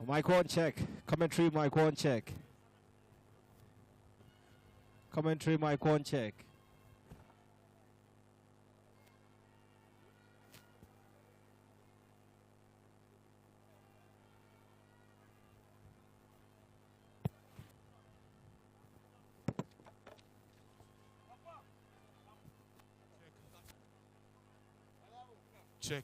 Mic one check. Commentary mic one check. Commentary mic one check. Check.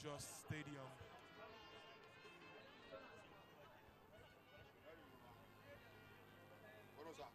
Just Stadium. What was that?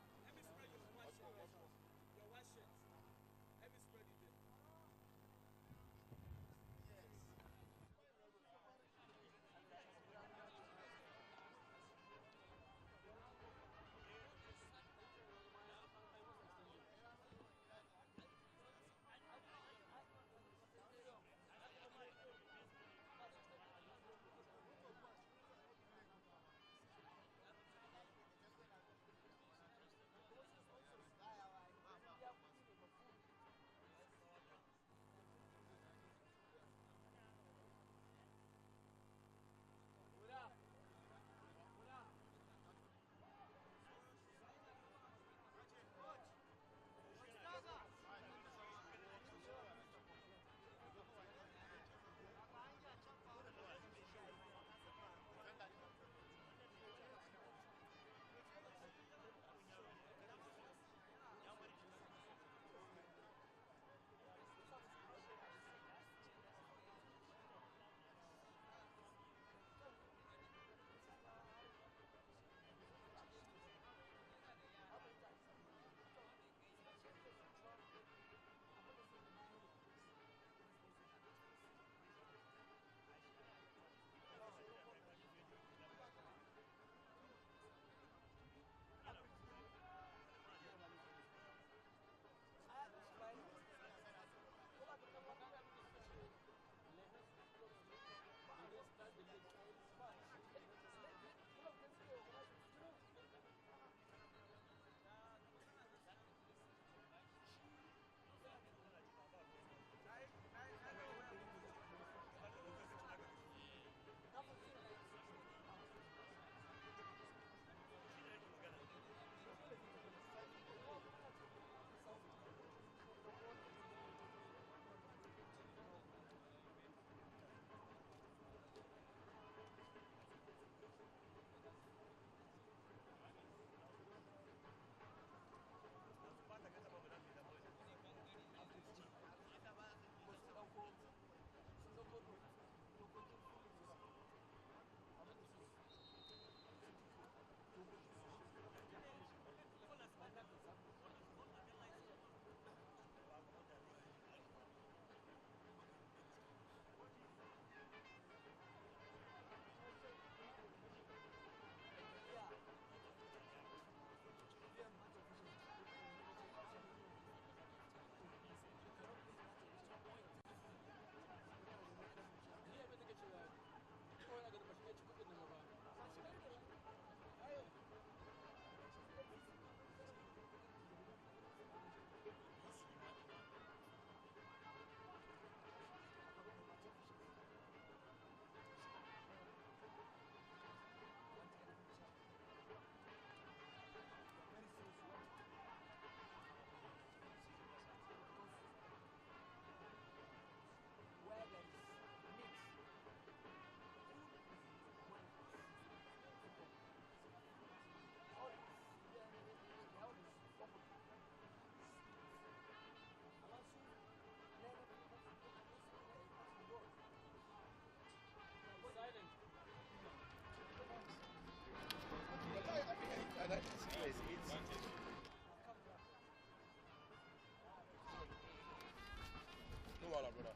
No, brother.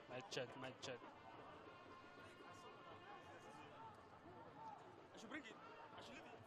Mic check, mic check. I should bring it. I should leave it.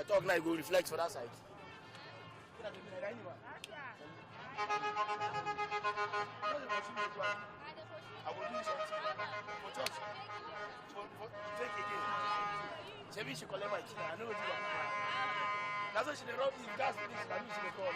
I talk now, you go reflect for that side. I will do something for church. Take again. Maybe she collect my key. I know what you want. That's why she dey rob me. Gas please. I need she dey call.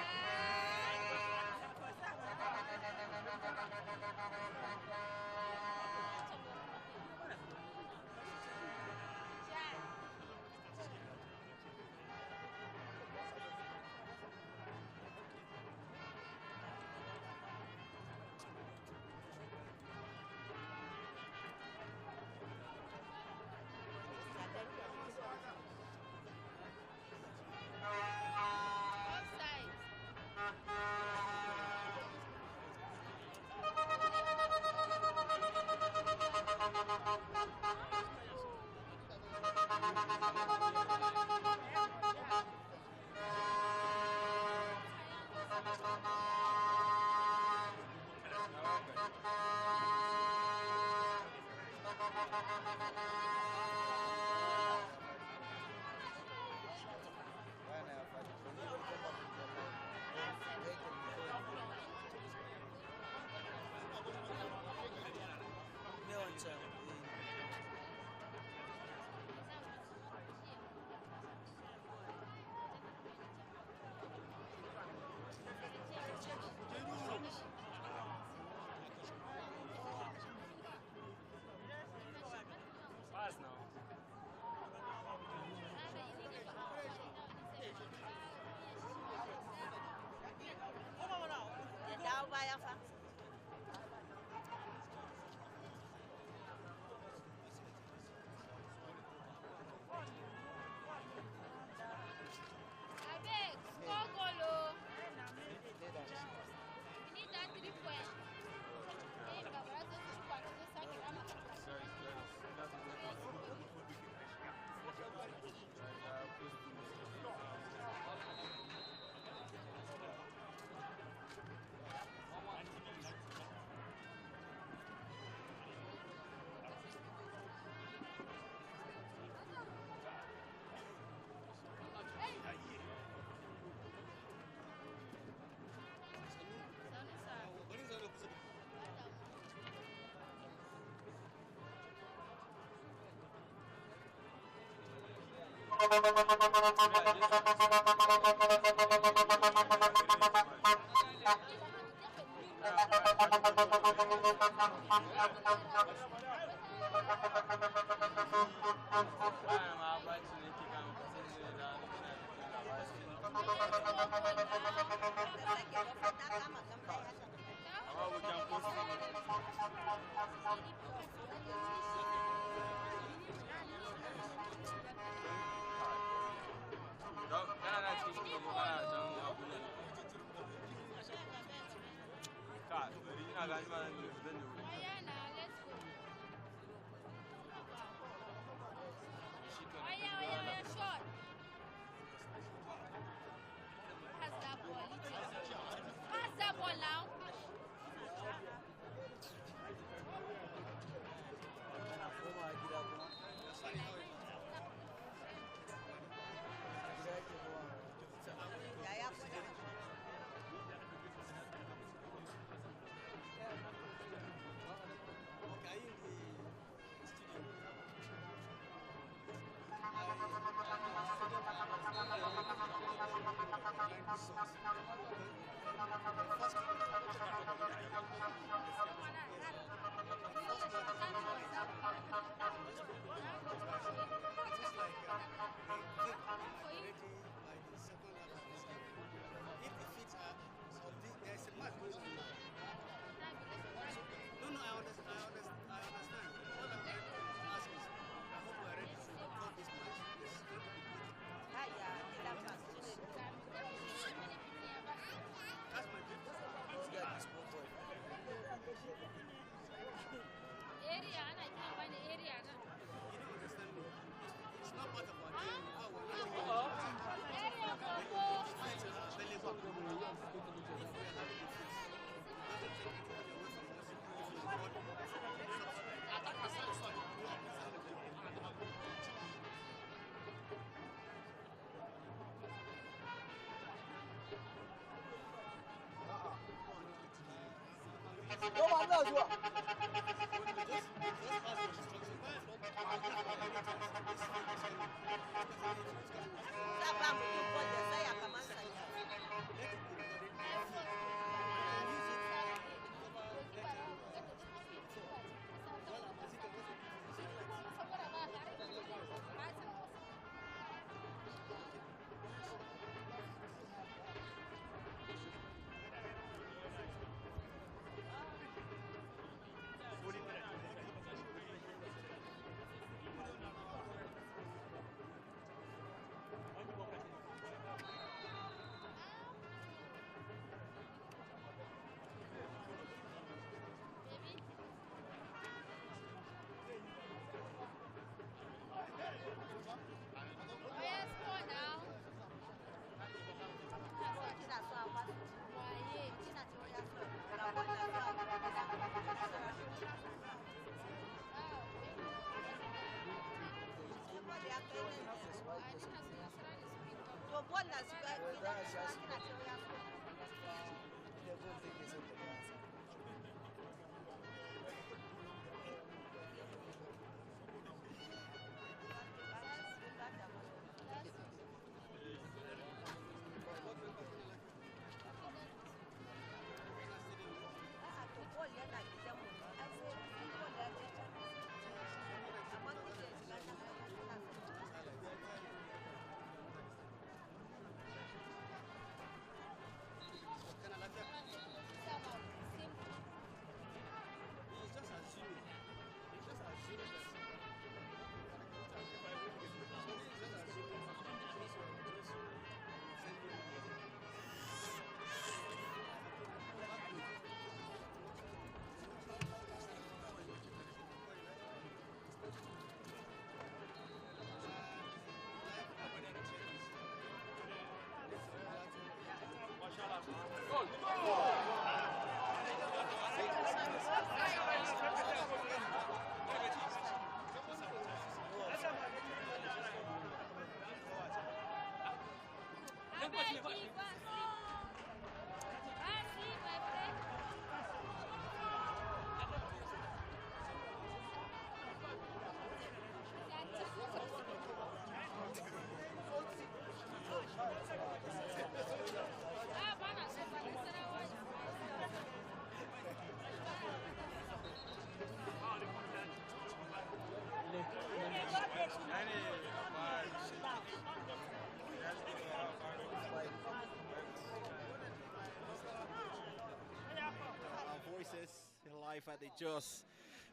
Voices live at the Jos.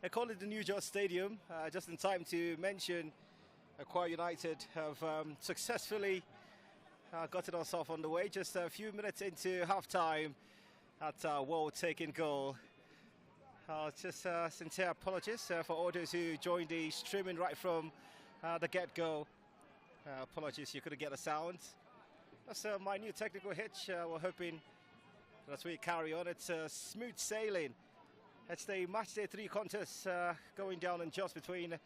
They call it the New Jos Stadium. Just in time to mention, Akwa United have successfully gotten ourselves on the way. Just a few minutes into half-time, that well-taken goal. Just sincere apologies for all those who joined the streaming right from the get-go. Apologies, you couldn't get a sound. That's my new technical hitch. We're hoping that as we carry on, it's smooth sailing. It's the match day 3 contest going down in Jos between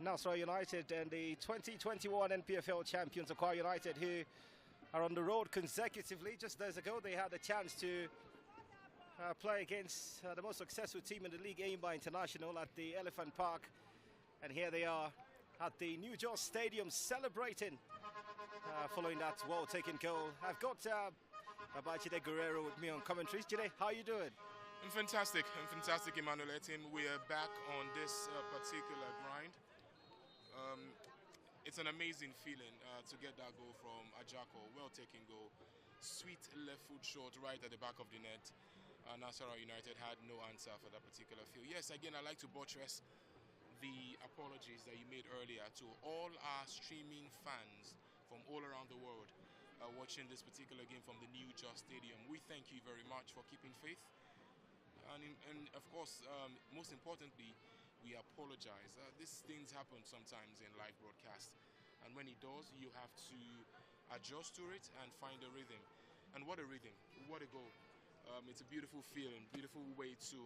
Nasarawa United and the 2021 NPFL champions Akwa United, who are on the road consecutively. Just days ago, they had a chance to play against the most successful team in the league, Aimba International, at the Elephant Park. And here they are at the New Jos Stadium celebrating following that well-taken goal. I've got Jide Guerrero with me on commentaries. Jide, how are you doing? I'm fantastic, Emmanuel Etim. We are back on this particular grind. It's an amazing feeling to get that goal from Ajako, well-taken goal. Sweet left foot shot right at the back of the net. Nasarawa United had no answer for that particular field. Yes, again, I'd like to buttress the apologies that you made earlier to all our streaming fans from all around the world watching this particular game from the New Jos Stadium. We thank you very much for keeping faith. And of course, most importantly, we apologize. These things happen sometimes in live broadcast. And when it does, you have to adjust to it and find a rhythm. And what a rhythm, what a goal. It's a beautiful feeling, beautiful way to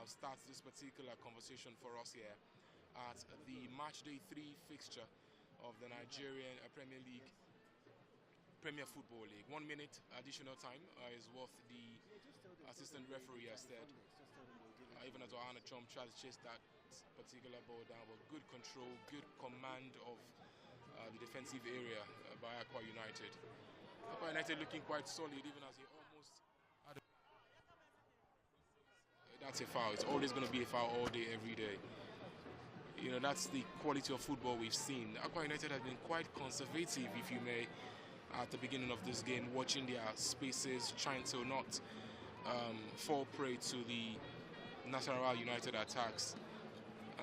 start this particular conversation for us here at the Match Day 3 fixture of the Nigerian Premier League, Premier Football League. 1 minute additional time is what the assistant referee has said. Even as Ohana Chom tries to chase that particular ball down, but good control, good command of the defensive area by Akwa United. Akwa United looking quite solid, even as he almost had that's a foul. It's always going to be a foul all day, every day. You know, that's the quality of football we've seen. Akwa United has been quite conservative, if you may, at the beginning of this game, watching their spaces, trying to not fall prey to the Nasarawa United attacks.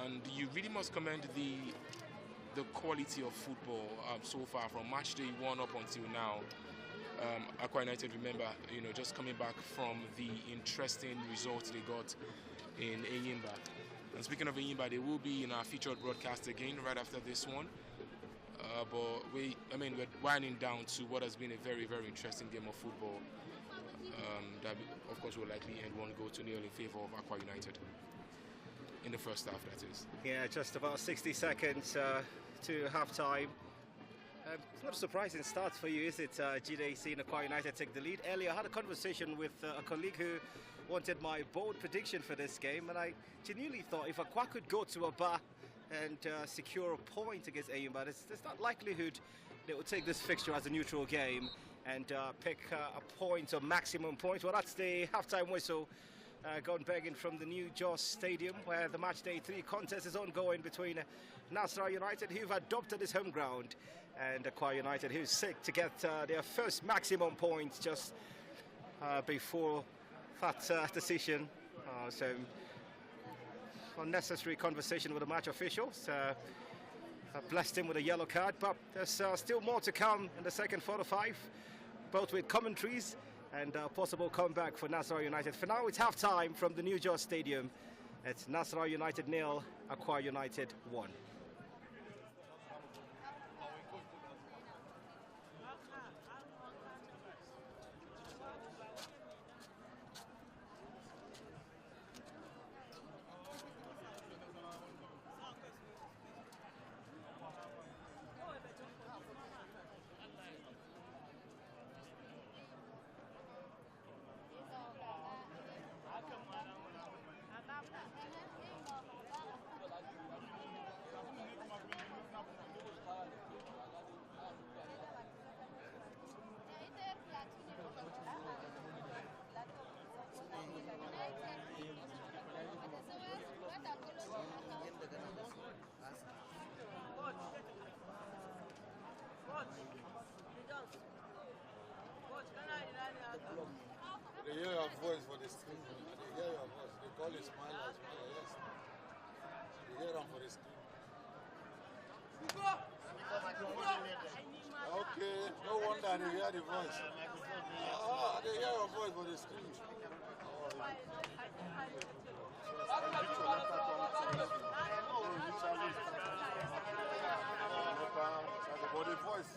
And you really must commend the quality of football so far from match day 1 up until now. Akwa United, remember, just coming back from the interesting results they got in Eyimba. And speaking of Eyimba, they will be in our featured broadcast again right after this one. But we're winding down to what has been a very, very interesting game of football. That, of course, will likely end 1-0 in favor of Akwa United. In the first half, that is. Yeah, just about 60 seconds to half-time. It's not a surprising start for you, is it, Jide, seeing Akwa United take the lead? Earlier, I had a conversation with a colleague who wanted my bold prediction for this game, and I genuinely thought if Akwa could go to Aba and secure a point against Eyimba, there's that likelihood they will take this fixture as a neutral game and pick a point or maximum point. Well, that's the half-time whistle gone begging from the new Jos Stadium, where the match day 3 contest is ongoing between Nasarawa United, who've adopted this home ground, and Akwa United, who's seek to get their first maximum point just before that decision. So unnecessary conversation with the match officials. Blessed him with a yellow card, but there's still more to come in the second 45, both with commentaries and possible comeback for Nasarawa United. For now, it's half-time from the new Jos Stadium. It's Nasarawa United 0, Akwa United 1. They hear your voice for the screen. They hear your voice. They call it smiler, smiler, yes. They hear them for the screen. Okay, no wonder they hear the voice. They hear your voice for the screen. But the voice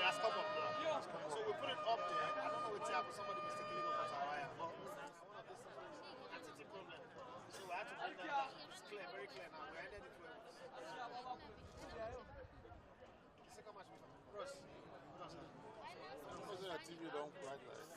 has not come up. So we put it up there. I don't know what's happened. Somebody mistakenly got Nasarawa. But one of these entity problem. So I had to bring that down. It's clear, very clear now. We ended it well. Second match, Ross. Because the TV don't quite like.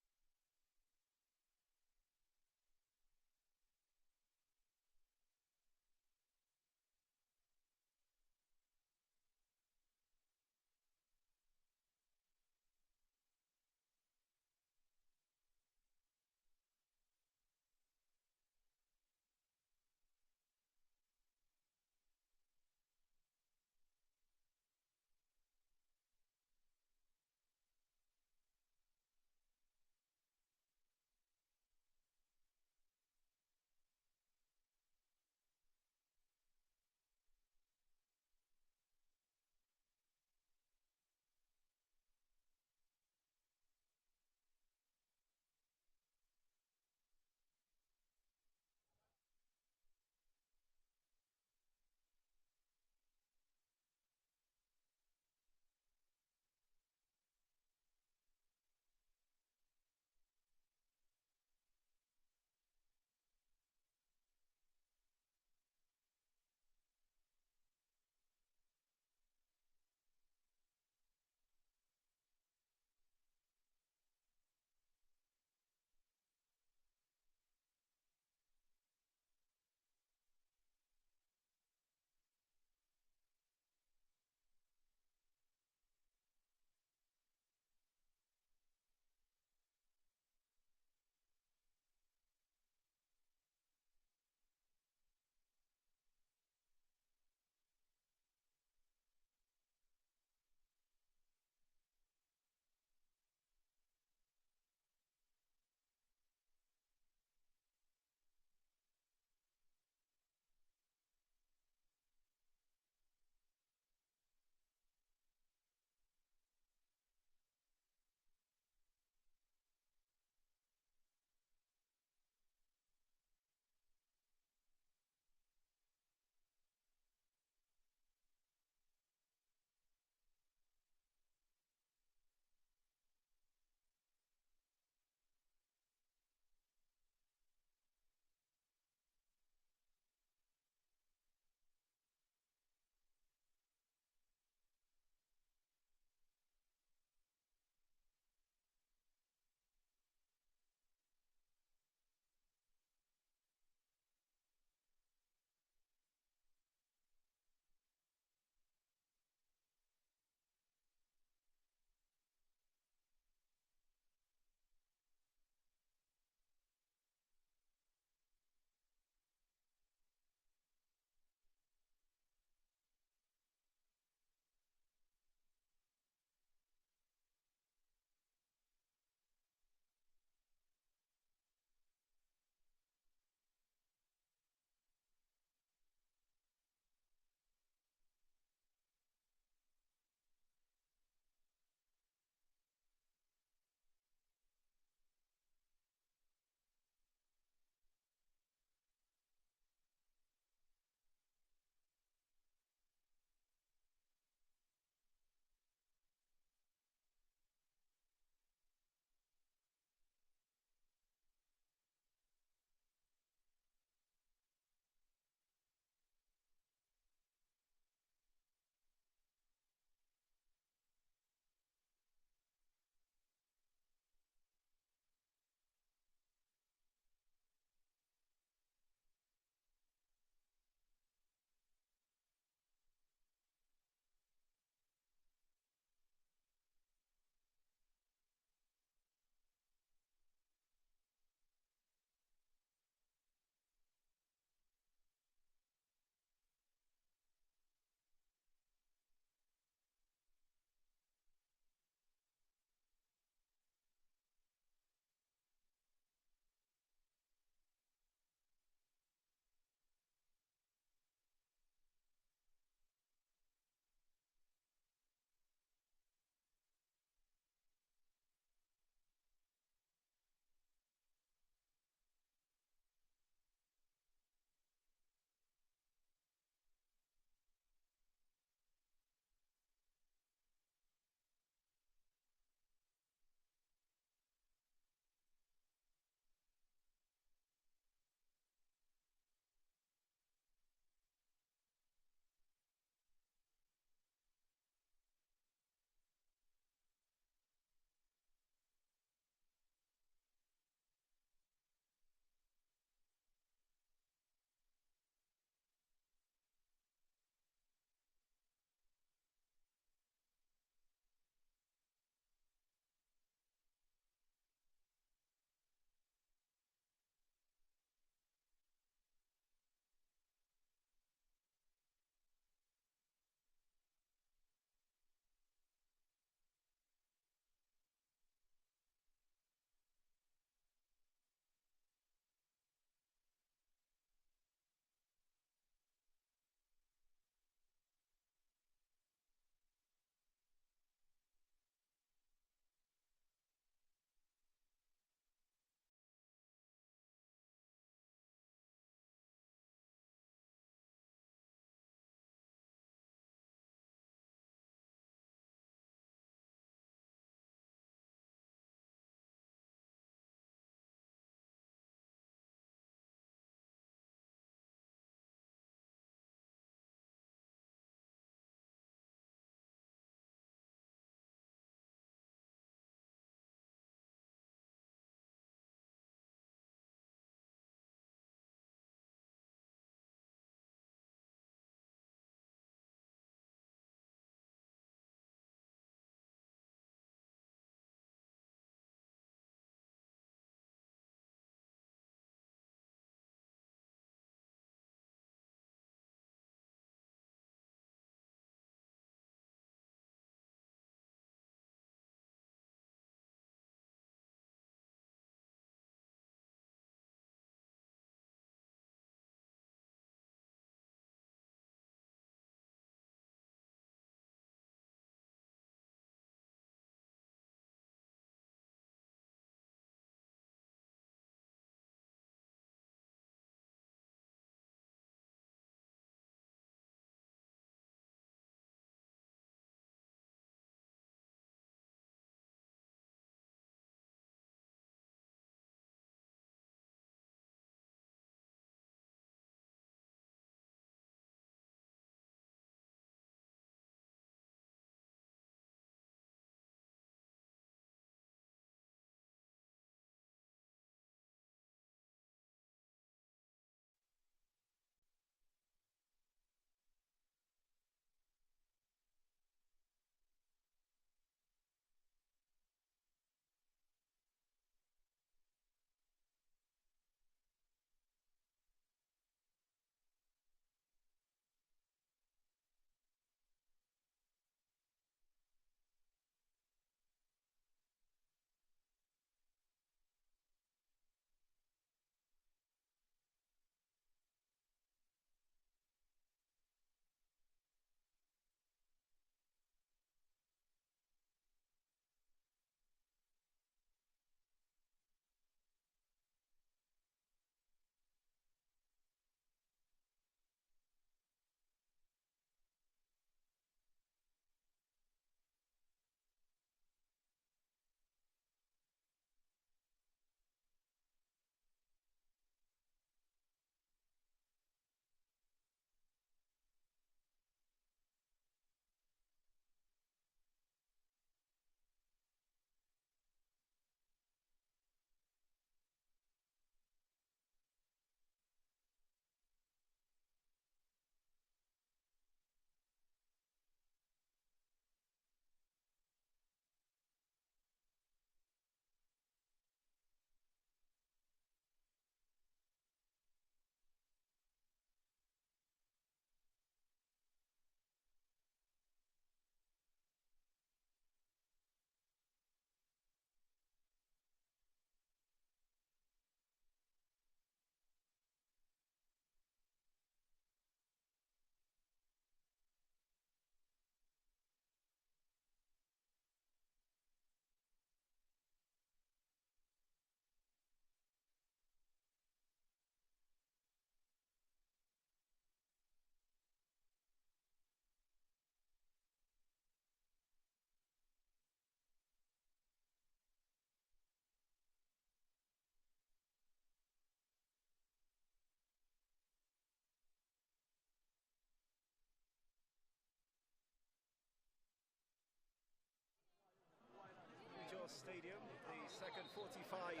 second 45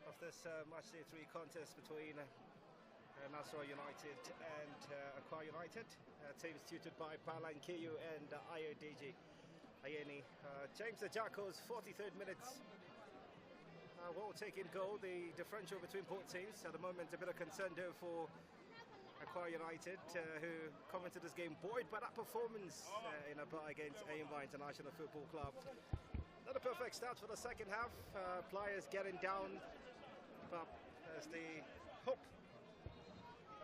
of this match day 3 contest between Nasarawa United and Akwa United. Teams tutored by Palan Kiyu and Ayodeji Ayeni. James the Jackals, 43rd minutes. Well taken goal. The differential between both teams at the moment a bit of concern though for Akwa United, who come into this game buoyed by that performance in a bat against Ayimba International Football Club. Not a perfect start for the second half. Players getting down, but as the hope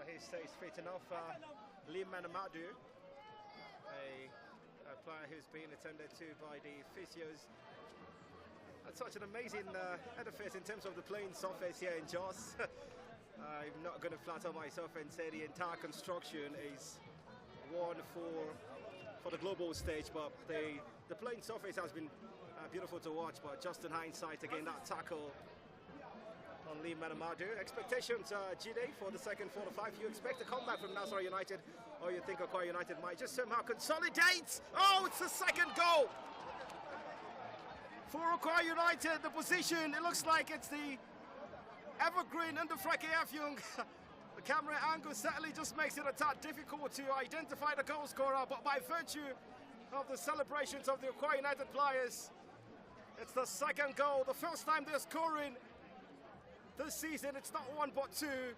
he stays fit enough. Lim Manamadu, a player who's been attended to by the physios. That's such an amazing edifice in terms of the playing surface here in Jos. I'm not going to flatter myself and say the entire construction is one for the global stage, but the playing surface has been beautiful to watch. But just in hindsight, again, that tackle on Lee Manamadu. Expectations, Jide, for the second 45. You expect a comeback from Nasarawa United, or you think Akwa United might just somehow consolidate? Oh, it's the second goal for Akwa United. The position, it looks like it's the evergreen under Freke Effiong. The camera angle certainly just makes it a tad difficult to identify the goal scorer, but by virtue of the celebrations of the Akwa United players, it's the second goal. The first time they're scoring this season. It's not one but two,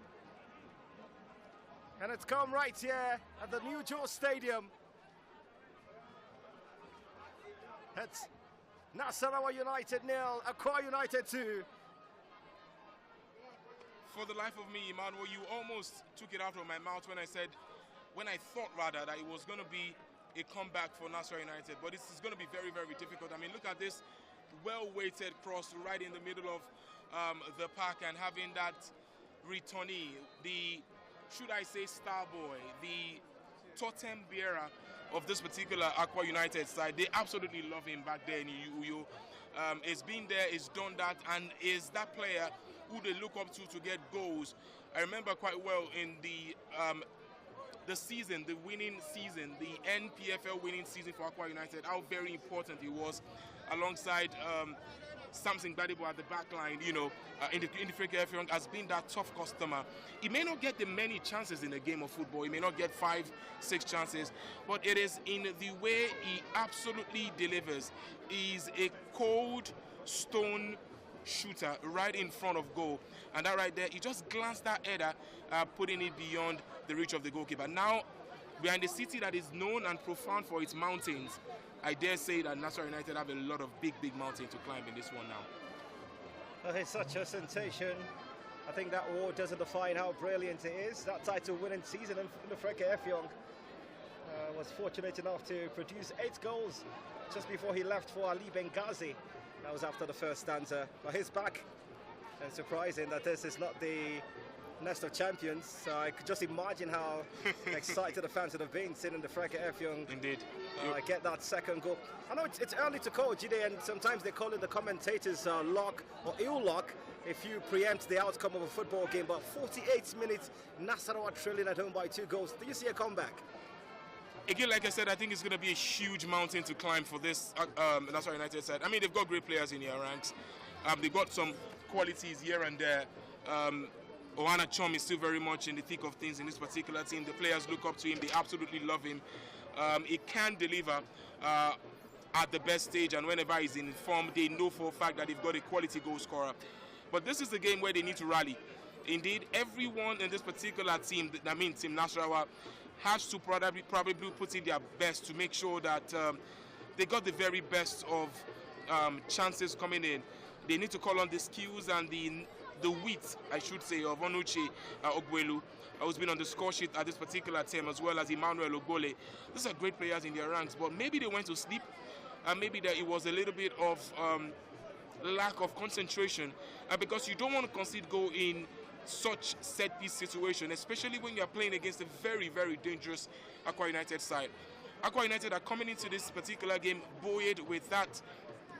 and it's come right here at the New Jos Stadium. It's Nasarawa United 0, Akwa United 2. For the life of me, Emmanuel, you almost took it out of my mouth when I thought rather that it was going to be a comeback for Nasarawa United, but this is going to be very, very difficult. I mean, look at this well-weighted cross right in the middle of the park, and having that returnee, the, should I say, star boy, the totem bearer of this particular Akwa United side. They absolutely love him back there in Uyo. He's been there, he's done that, and is that player who they look up to get goals. I remember quite well in the season, the winning season, the NPFL winning season for Akwa United, how very important he was alongside Samson Gbadebo at the back line, you know, in the Freke Effiong, has been that tough customer. He may not get the many chances in a game of football. He may not get 5, 6 chances, but it is in the way he absolutely delivers. He's a cold stone shooter right in front of goal, and that right there, he just glanced that header, putting it beyond the reach of the goalkeeper. Now, we are in the city that is known and profound for its mountains. I dare say that Nasarawa United have a lot of big mountains to climb in this one now. Well, it's such a sensation. I think that award doesn't define how brilliant it is. That title-winning season in the Freke Effiong was fortunate enough to produce 8 goals just before he left for Ali Benghazi. That was after the first stanza. But he's back, and surprising that this is not the nest of champions. So I could just imagine how excited the fans would have been seeing the Freke Effiong. Indeed. Get that second goal. I know it's early to call, Jide, and sometimes they call it the commentators luck or ill luck if you preempt the outcome of a football game. But 48 minutes, Nasarawa trailing at home by 2 goals. Do you see a comeback? Again, like I said, I think it's going to be a huge mountain to climb for this Nasarawa United side. I mean, they've got great players in their ranks. They've got some qualities here and there. Oana Chom is still very much in the thick of things in this particular team. The players look up to him. They absolutely love him. He can deliver at the best stage, and whenever he's in form, they know for a fact that they've got a quality goal scorer. But this is the game where they need to rally. Indeed, everyone in this particular team, I mean Team Nasarawa, has to probably put in their best to make sure that they got the very best of chances coming in. They need to call on the skills and the wit, I should say, of Onuche Ogwelu, who's been on the score sheet at this particular time, as well as Emmanuel Ogbole. These are great players in their ranks, but maybe they went to sleep, and maybe that it was a little bit of lack of concentration, because you don't want to concede goal in such set-piece situation, especially when you are playing against a very, very dangerous Akwa United side. Akwa United are coming into this particular game buoyed with that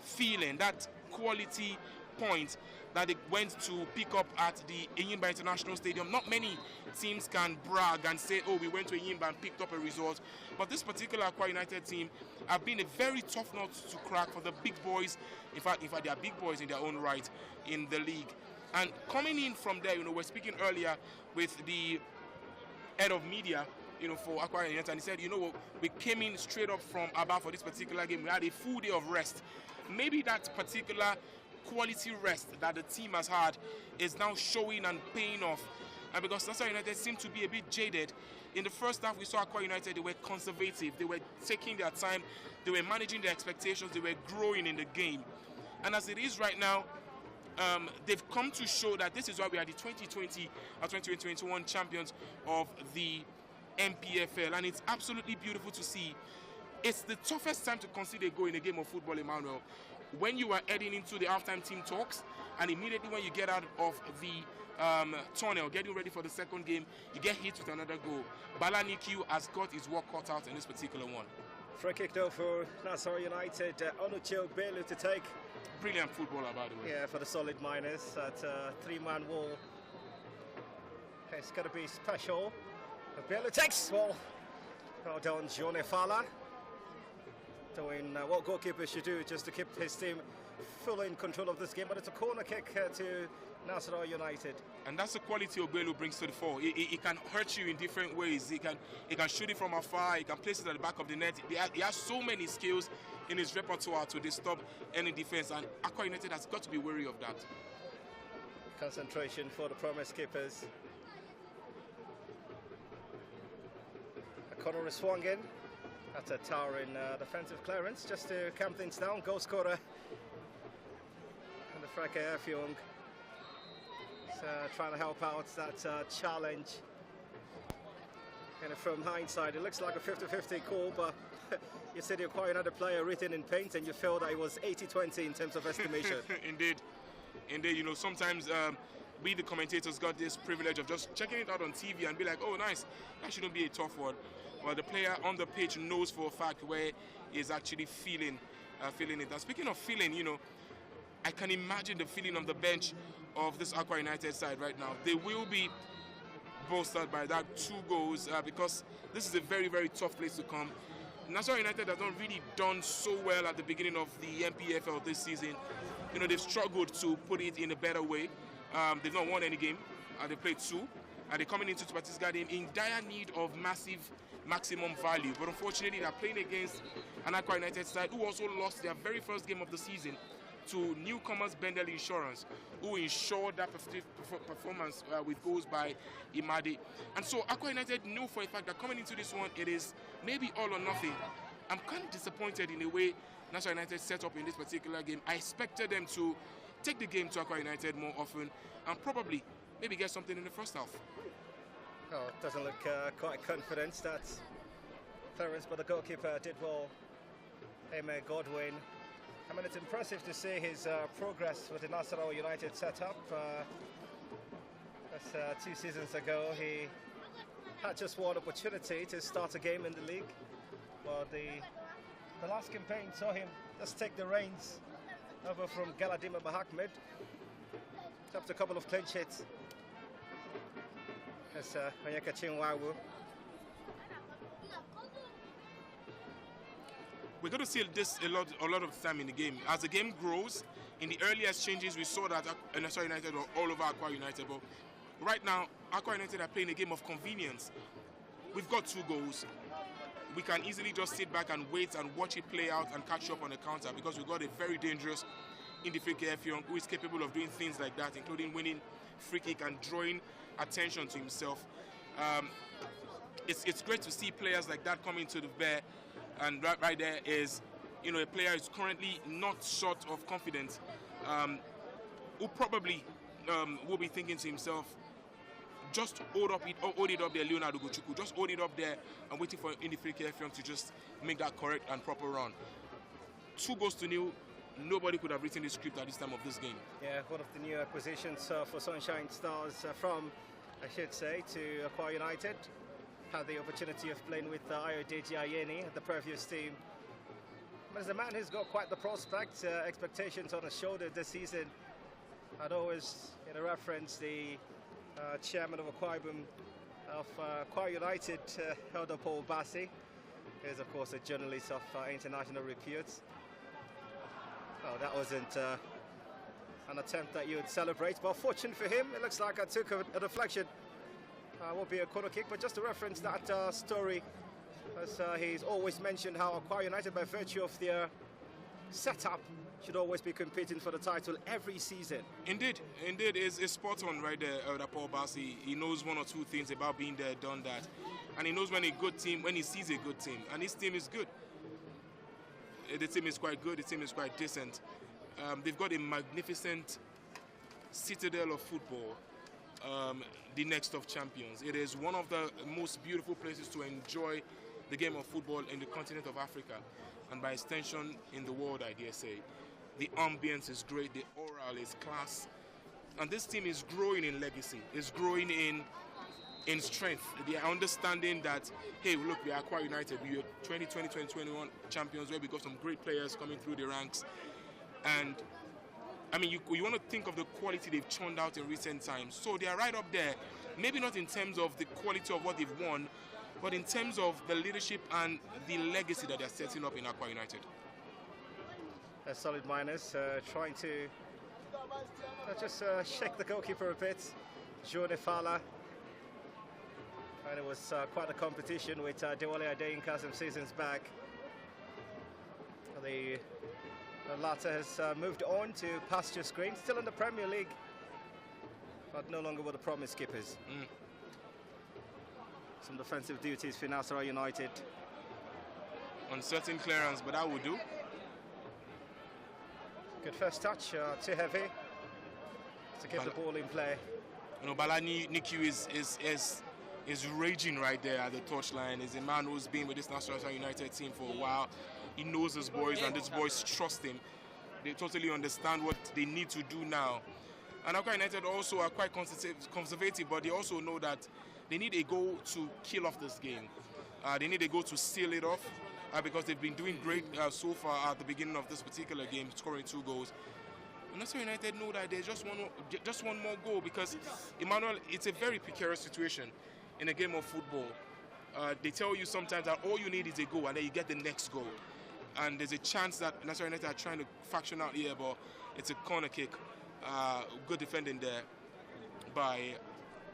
feeling, that quality point that they went to pick up at the Enyimba International Stadium. Not many teams can brag and say, oh, we went to Enyimba and picked up a result. But this particular Akwa United team have been a very tough nut to crack for the big boys. In fact, they are big boys in their own right in the league. And coming in from there, we're speaking earlier with the head of media, for Akwa United, and he said, we came in straight up from Aba for this particular game. We had a full day of rest. Maybe that particular quality rest that the team has had is now showing and paying off. And because Nasarawa United seemed to be a bit jaded. In the first half, we saw Akwa United, they were conservative. They were taking their time. They were managing their expectations. They were growing in the game. And as it is right now, they've come to show that this is why we are the 2020 or 2021 champions of the NPFL. And it's absolutely beautiful to see. It's the toughest time to concede a goal in a game of football, Emmanuel. When you are heading into the halftime team talks, and immediately when you get out of the tunnel, getting ready for the second game, you get hit with another goal. Bala Nikiu has got his work cut out in this particular one. Free kick though for Nasarawa United. Onuche Ogbelu to take. Brilliant footballer, by the way. Yeah, for the solid miners at three-man wall. It's got to be special. Ogbelu takes. Well done, John Efala. Doing what goalkeepers should do just to keep his team fully in control of this game. But it's a corner kick to Nasarawa United. And that's the quality Ogbelu brings to the fore. He can hurt you in different ways. He can shoot it from afar. He can place it at the back of the net. He has so many skills in his repertoire to disturb any defense. And Akwa United has got to be wary of that. Concentration for the promise keepers. A corner is swung in. That's a towering defensive clearance just to calm things down. Goal scorer. And the Freke Effiong trying to help out that challenge. And from hindsight, it looks like a 50-50 call, but you said you acquired another player written in paint and you felt that it was 80-20 in terms of estimation. Indeed. Sometimes we the commentators got this privilege of just checking it out on TV and be like, oh, nice, that shouldn't be a tough one. But the player on the pitch knows for a fact where he's actually feeling it. And speaking of feeling, I can imagine the feeling on the bench of this Akwa United side right now. They will be bolstered by that 2 goals because this is a very, very tough place to come. Nasarawa United has not really done so well at the beginning of the NPFL this season. They've struggled to put it in a better way. They've not won any game. They played 2. And they're coming into Tupatisga game in dire need of maximum value. But unfortunately, they're playing against an Akwa United side who also lost their very first game of the season to newcomers Bendel Insurance, who ensured that performance with goals by Imade. And so Akwa United know for a fact that coming into this one, it is maybe all or nothing. I'm kind of disappointed in the way Nasarawa United set up in this particular game. I expected them to take the game to Akwa United more often and probably maybe get something in the first half. Oh, it doesn't look quite confident. That's clearance, but the goalkeeper did well. Aime Godwin. I mean, it's impressive to see his progress with the Nasarawa United setup. That's 2 seasons ago. He had just one opportunity to start a game in the league. But the last campaign saw him just take the reins over from Galadima Mahakmed. Up to a couple of clean sheets. That's Onyeka Chinwawu. We're going to see this a lot of time in the game. As the game grows, in the earliest changes, we saw that Nasarawa United were all over Akwa United. But right now, Akwa United are playing a game of convenience. We've got 2 goals. We can easily just sit back and wait and watch it play out and catch up on the counter because we've got a very dangerous Freke Effiong who is capable of doing things like that, including winning free kick and drawing attention to himself. It's great to see players like that coming to the bear. And right there is, a player who's currently not short of confidence, who probably will be thinking to himself, just hold it up there, Leonardo Gochukwu. Just hold it up there and waiting for Freke Effiong to just make that correct and proper run. 2-0. Nobody could have written this script at this time of this game. Yeah, one of the new acquisitions for Sunshine Stars from, I should say, to Akwa United. Had the opportunity of playing with Ayodeji Ayeni at the previous team. But as a man who's got quite the prospect, expectations on his shoulder this season, I'd always, reference the chairman of Akwa United, Elder Paul Bassi. He is, of course, a journalist of international repute. Oh, that wasn't an attempt that you would celebrate, but fortunate for him, it looks like I took a deflection. Will be a corner kick, but just to reference that story, as he's always mentioned how Akwa United, by virtue of their setup, should always be competing for the title every season. Indeed, is spot on right there, Paul Bassi. He knows one or two things about being there, done that, and he knows when he sees a good team, and his team is good. The team is quite good. The team is quite decent. They've got a magnificent citadel of football. The next of champions. It is one of the most beautiful places to enjoy the game of football in the continent of Africa, and by extension in the world, I dare say. The ambience is great, the oral is class, and this team is growing in legacy, is growing in strength. They are understanding that, hey, look, we are Akwa United, we are 2020-2021 champions, where we got some great players coming through the ranks, and I mean, you want to think of the quality they've churned out in recent times. So they are right up there, maybe not in terms of the quality of what they've won, but in terms of the leadership and the legacy that they're setting up in Akwa United. A solid minus, trying to just shake the goalkeeper a bit. Joe Fala. And it was quite a competition with Dewale Adeyinka some seasons back. The latter has moved on to pasture screen, still in the Premier League, but no longer with the promised keepers. Some defensive duties for Nasarawa United. Uncertain clearance, but that will do. Good first touch, too heavy to keep the ball in play. You know, Balani Nikiu is raging right there at the touchline. He's a man who's been with this Nasarawa United team for a while. He knows his boys, and these boys trust him. They totally understand what they need to do now. And Akwa United also are quite conservative, but they also know that they need a goal to kill off this game. They need a goal to seal it off, because they've been doing great so far at the beginning of this particular game, scoring 2 goals. And Nasarawa United know that there's just one more goal, because, Emmanuel, it's a very precarious situation in a game of football. They tell you sometimes that all you need is a goal, and then you get the next goal. And there's a chance that Nasarawa United are trying to faction out here, but it's a corner kick. Good defending there by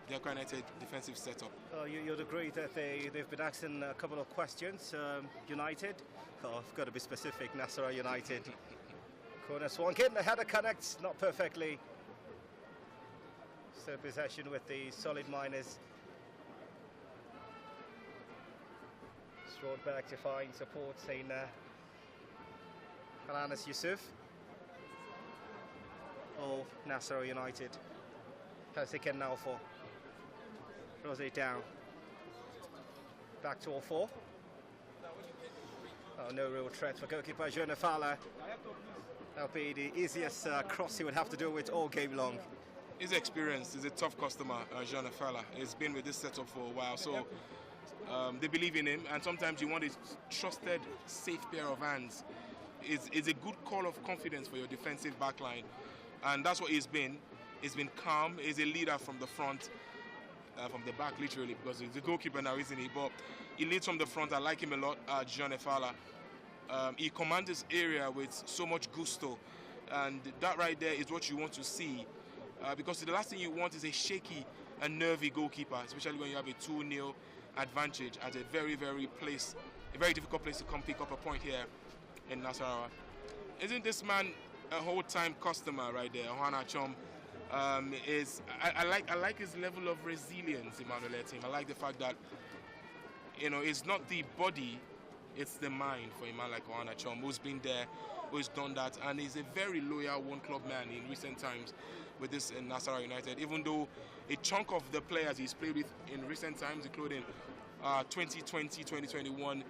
the Akwa United defensive setup. You'd agree that they've been asking a couple of questions. United, I've got to be specific, Nasarawa United. Corner swung in, the header connects, not perfectly. Still possession with the solid miners. Strode back to find support in Alanis Yusuf. Oh, Nasarawa United has taken now for. Throws it down. Back to all 4. Oh, no real threat for goalkeeper Joe Fala. That'll be the easiest cross he would have to do with all game long. He's experienced. He's a tough customer, Joe Fala. He's been with this setup for a while, so they believe in him. And sometimes you want a trusted, safe pair of hands. It's a good call of confidence for your defensive backline, and that's what he's been. He's been calm. He's a leader from the front. From the back, literally, because he's the goalkeeper now, isn't he? But he leads from the front. I like him a lot, John Efala. He commands this area with so much gusto, and that right there is what you want to see, because the last thing you want is a shaky and nervy goalkeeper, especially when you have a 2-0 advantage at a very difficult place to come pick up a point here in Nasarawa. Isn't this man a whole-time customer right there, Ohana Chom? I like his level of resilience, Emmanuel team. I like the fact that, it's not the body, it's the mind for a man like Ohana Chom, who's been there, who's done that, and he's a very loyal one-club man in recent times with this Nasarawa United, even though a chunk of the players he's played with in recent times, including 2020-2021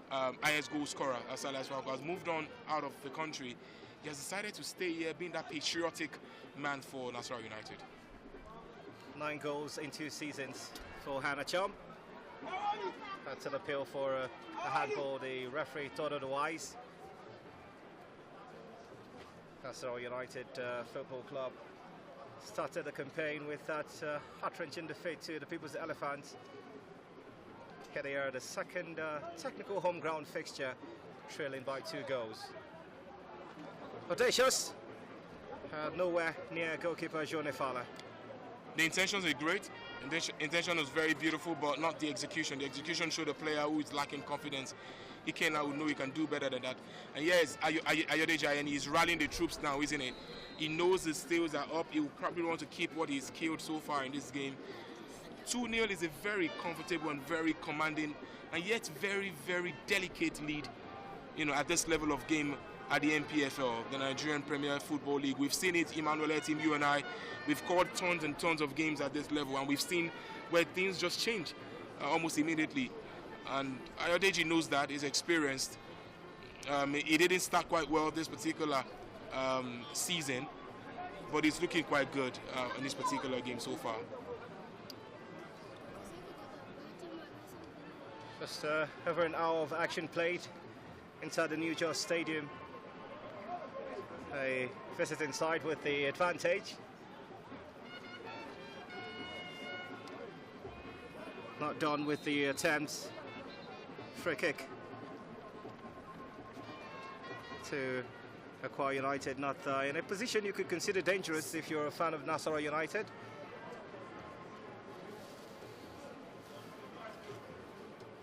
highest goal scorer, Silas Walker, has moved on out of the country. He has decided to stay here, being that patriotic man for Nasarawa United. 9 goals in 2 seasons for Hannah Chom. That's an appeal for a handball. The referee thought otherwise. Nasarawa United Football Club started the campaign with that heart-wrenching defeat to the People's Elephants. Here they are, the second technical home ground fixture, trailing by 2 goals. Audacious, nowhere near goalkeeper Jone Fala. The intentions are great. Intention was very beautiful, but not the execution. The execution showed a player who is lacking confidence. He came out, would know he can do better than that. And yes, Ayodeji Ayeni is rallying the troops now, isn't it? He knows his sales are up. He will probably want to keep what he's killed so far in this game. 2-0 is a very comfortable and very commanding and yet very, very delicate lead, you know, at this level of game at the NPFL, the Nigerian Premier Football League. We've seen it, Emmanuel, team, you and I. We've called tons and tons of games at this level, and we've seen where things just change almost immediately. And Ayodeji knows that, he's experienced. He didn't start quite well this particular season, but he's looking quite good in this particular game so far. Just over an hour of action played inside the New Jersey Stadium. A visiting side with the advantage. Not done with the attempts. Free kick to Akwa United, not in a position you could consider dangerous if you're a fan of Nasarawa United.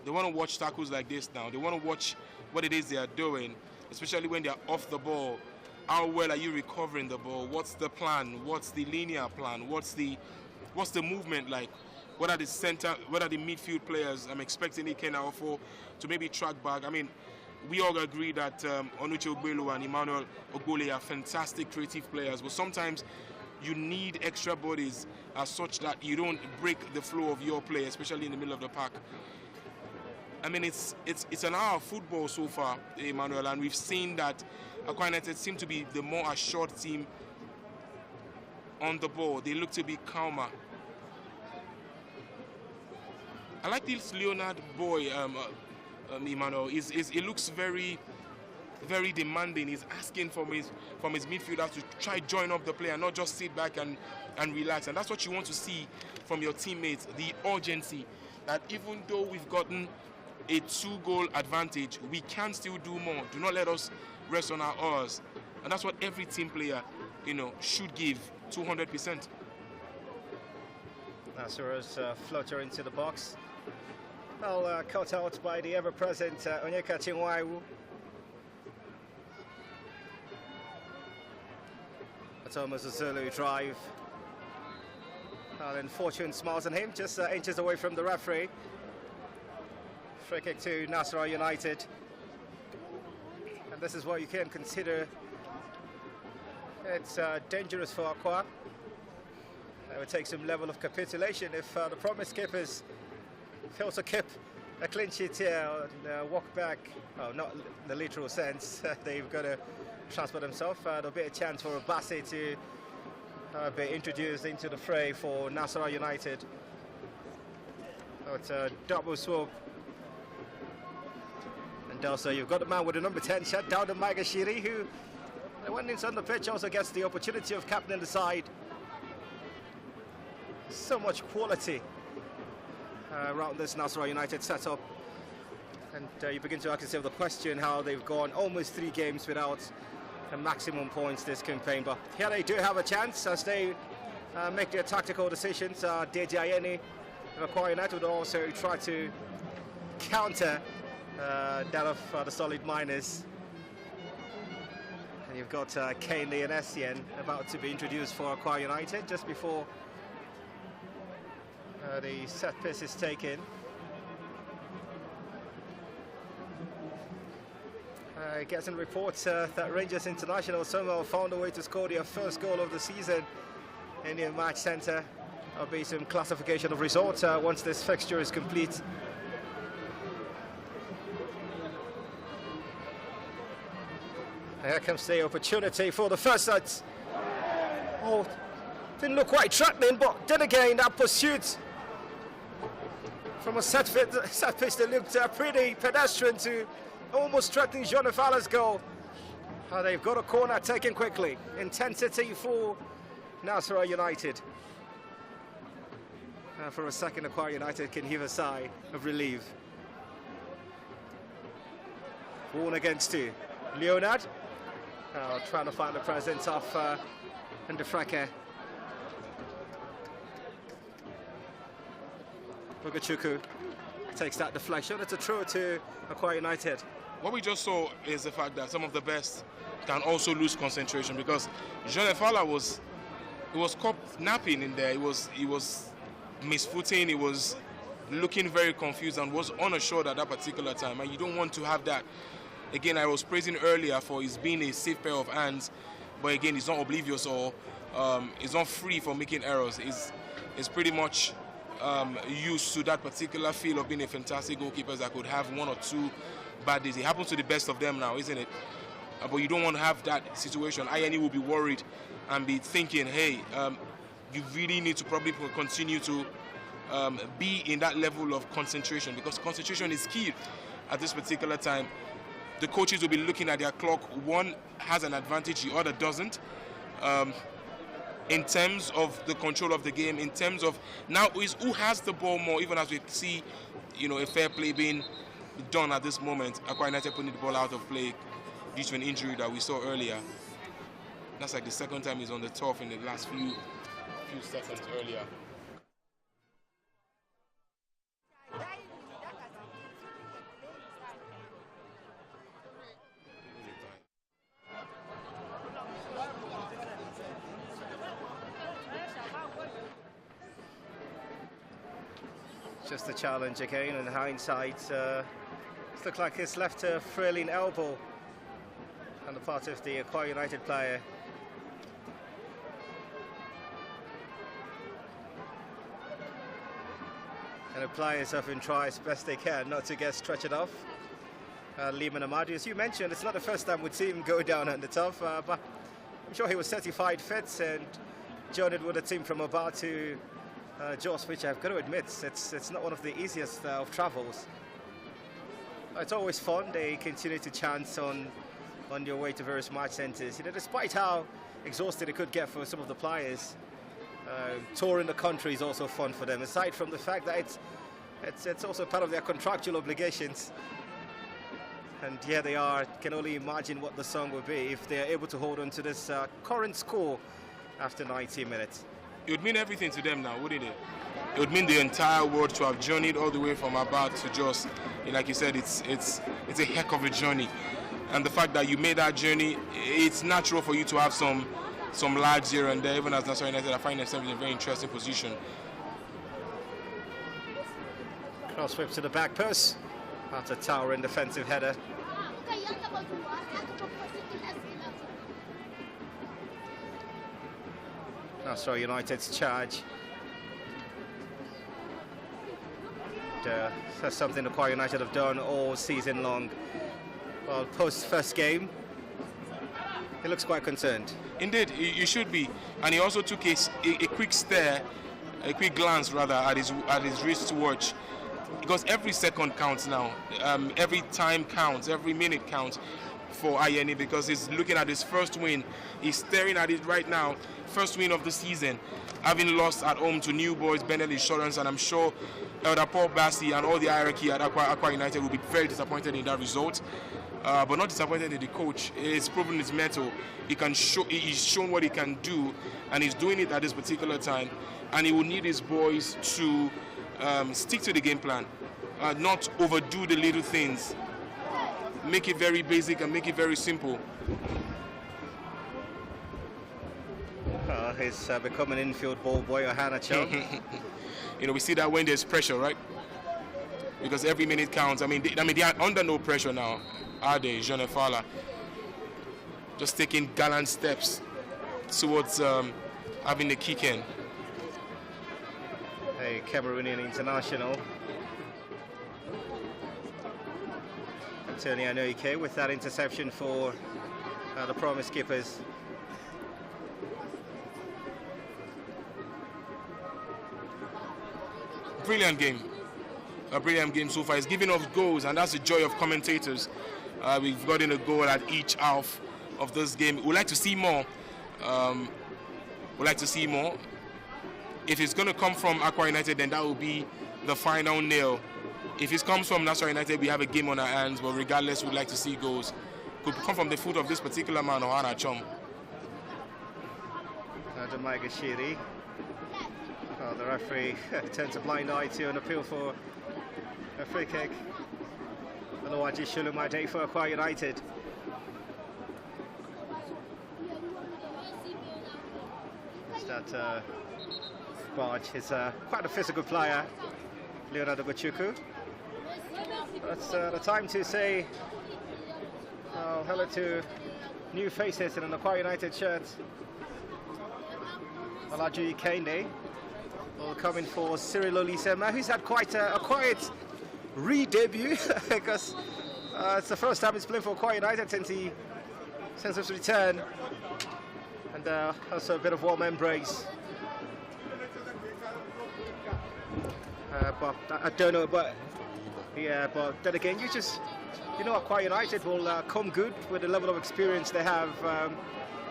They want to watch tackles like this now. They want to watch what it is they are doing, especially when they are off the ball. How well are you recovering the ball? What's the plan? What's the linear plan? What's the movement like? What are the midfield players I'm expecting Ike now for to maybe track back? I mean, we all agree that Onuche Ogbelu and Emmanuel Ogbole are fantastic creative players, but sometimes you need extra bodies such that you don't break the flow of your play, especially in the middle of the park. I mean, it's an hour of football so far, Emmanuel, and we've seen that Akwa United seem to be the more assured team on the ball. They look to be calmer. I like this Leonard boy, Emmanuel. He looks very, very demanding. He's asking from his midfielders to try join up the play and not just sit back and relax. And that's what you want to see from your teammates, the urgency. That even though we've gotten a 2-goal advantage, we can still do more. Do not let us rest on our oars. And that's what every team player, you know, should give 200%. Nasarawa's floater into the box. Well, cut out by the ever-present Onyeka Chinwaiwu. A Thomas Zulu drive. And fortune smiles on him, just inches away from the referee. Free kick to Nasarawa United. And this is what you can consider. It's dangerous for Akwa. It would take some level of capitulation if the promised keepers fail to keep a clean sheet here and walk back. Oh, not in the literal sense. They've got to transport themselves. There'll be a chance for Abassi to be introduced into the fray for Nasarawa United. So it's a double swoop. And also you've got the man with the number 10 shut down to Magashiri, who when he's on the pitch also gets the opportunity of captaining the side. So much quality around this Nasarawa United setup. And you begin to ask yourself the question how they've gone almost 3 games without a maximum points this campaign. But here they do have a chance as they make their tactical decisions. Deji Ayeni of Akwa United would also try to counter that of the solid miners. And you've got Kane and Essien about to be introduced for Akwa United just before the set piece is taken. Getting reports that Rangers International somehow found a way to score their first goal of the season in the match centre. There'll be some classification of results once this fixture is complete. Here comes the opportunity for the first set. Oh, didn't look quite threatening, but then again, that pursuit from a set piece that looked pretty pedestrian to almost threatening Jone Fala's goal. They've got a corner taken quickly. Intensity for Nasarawa United. For a second, Akwa United can heave a sigh of relief. 1-2. Leonard trying to find the presence of Ndefreke. Ugochukwu takes that deflection. It's a throw to Akwa United. What we just saw is the fact that some of the best can also lose concentration, because Jonefala was caught napping in there. He was misfooting. He was looking very confused and was unassured at that particular time. And you don't want to have that. Again, I was praising earlier for his being a safe pair of hands, but again, he's not oblivious or he's not free from making errors. He's pretty much used to that particular feel of being a fantastic goalkeeper that could have 1 or 2 bad days. It happens to the best of them now, isn't it? But you don't want to have that situation. INE will be worried and be thinking, hey, you really need to probably continue to be in that level of concentration, because concentration is key at this particular time. The coaches will be looking at their clock. One has an advantage, the other doesn't. In terms of the control of the game, in terms of now is who has the ball more, even as we see, a fair play being done at this moment. Akwa United putting the ball out of play due to an injury that we saw earlier. That's like the second time he's on the turf in the last few seconds earlier. Just a challenge again, in hindsight. It looked like it's left a frailing elbow on the part of the Akwa United player. And the players have been trying as best they can not to get stretched off. Lehman Amadi, as you mentioned, it's not the first time we'd see him go down on the turf, but I'm sure he was certified fit and journeyed with the team from Oba to Jos, which I've got to admit, it's not one of the easiest of travels. It's always fun. They continue to chance on their way to various match centres. Despite how exhausted it could get for some of the players, touring the country is also fun for them. Aside from the fact that it's also part of their contractual obligations. And here they are. Can only imagine what the song will be if they are able to hold on to this current score after 90 minutes. It would mean everything to them now, wouldn't it? It would mean the entire world to have journeyed all the way from Abad to Jos. Like you said, it's a heck of a journey. And the fact that you made that journey, it's natural for you to have some lags here and there. Even as Nasarawa United, I find themselves in a very interesting position. Cross whip to the back post after towering defensive header. Nasarawa United's charge. That's something the Akwa United have done all season long. Well, post first game, he looks quite concerned. Indeed, you should be. And he also took a quick stare, a quick glance rather, at his wristwatch, because every second counts now. Every time counts, every minute counts for INE, because he's looking at his first win. He's staring at it right now. First win of the season, having lost at home to New Boys, Benel Insurance, and I'm sure Elder Paul Bassi and all the hierarchy at Akwa United will be very disappointed in that result. But not disappointed in the coach. He's proven his mettle. He's shown what he can do, and he's doing it at this particular time. And he will need his boys to stick to the game plan, not overdo the little things. Make it very basic and make it very simple. He's become an infield ball boy, Ohana Cho. We see that when there's pressure, right? Because every minute counts. I mean, they are under no pressure now, are they, Jonefala? Just taking gallant steps towards having the kick in. A Cameroonian international. Antonio Anoike with that interception for the Promise Keepers. Brilliant game. A brilliant game so far. It's giving us goals, and that's the joy of commentators. We've gotten a goal at each half of this game. We'd like to see more. We'd like to see more. If it's going to come from Akwa United, then that will be the final nail. If it comes from Nasarawa United, we have a game on our hands, but regardless, we'd like to see goals. Could come from the foot of this particular man, or Hana Chom. Gashiri. The referee turns a blind eye to an appeal for a free kick. Oluwaji Shulumade for Akwa United. That Barge is quite a physical player, Leonardo Gochuku. That's the time to say hello to new faces in an Akwa United shirt. Olaju Kende will come in for Cyril Olisema, who's had quite a quiet re-debut because it's the first time he's playing for Akwa United since his return, and also a bit of warm embrace. But I don't know, but yeah, but then again, you know, Akwa United will come good with the level of experience they have.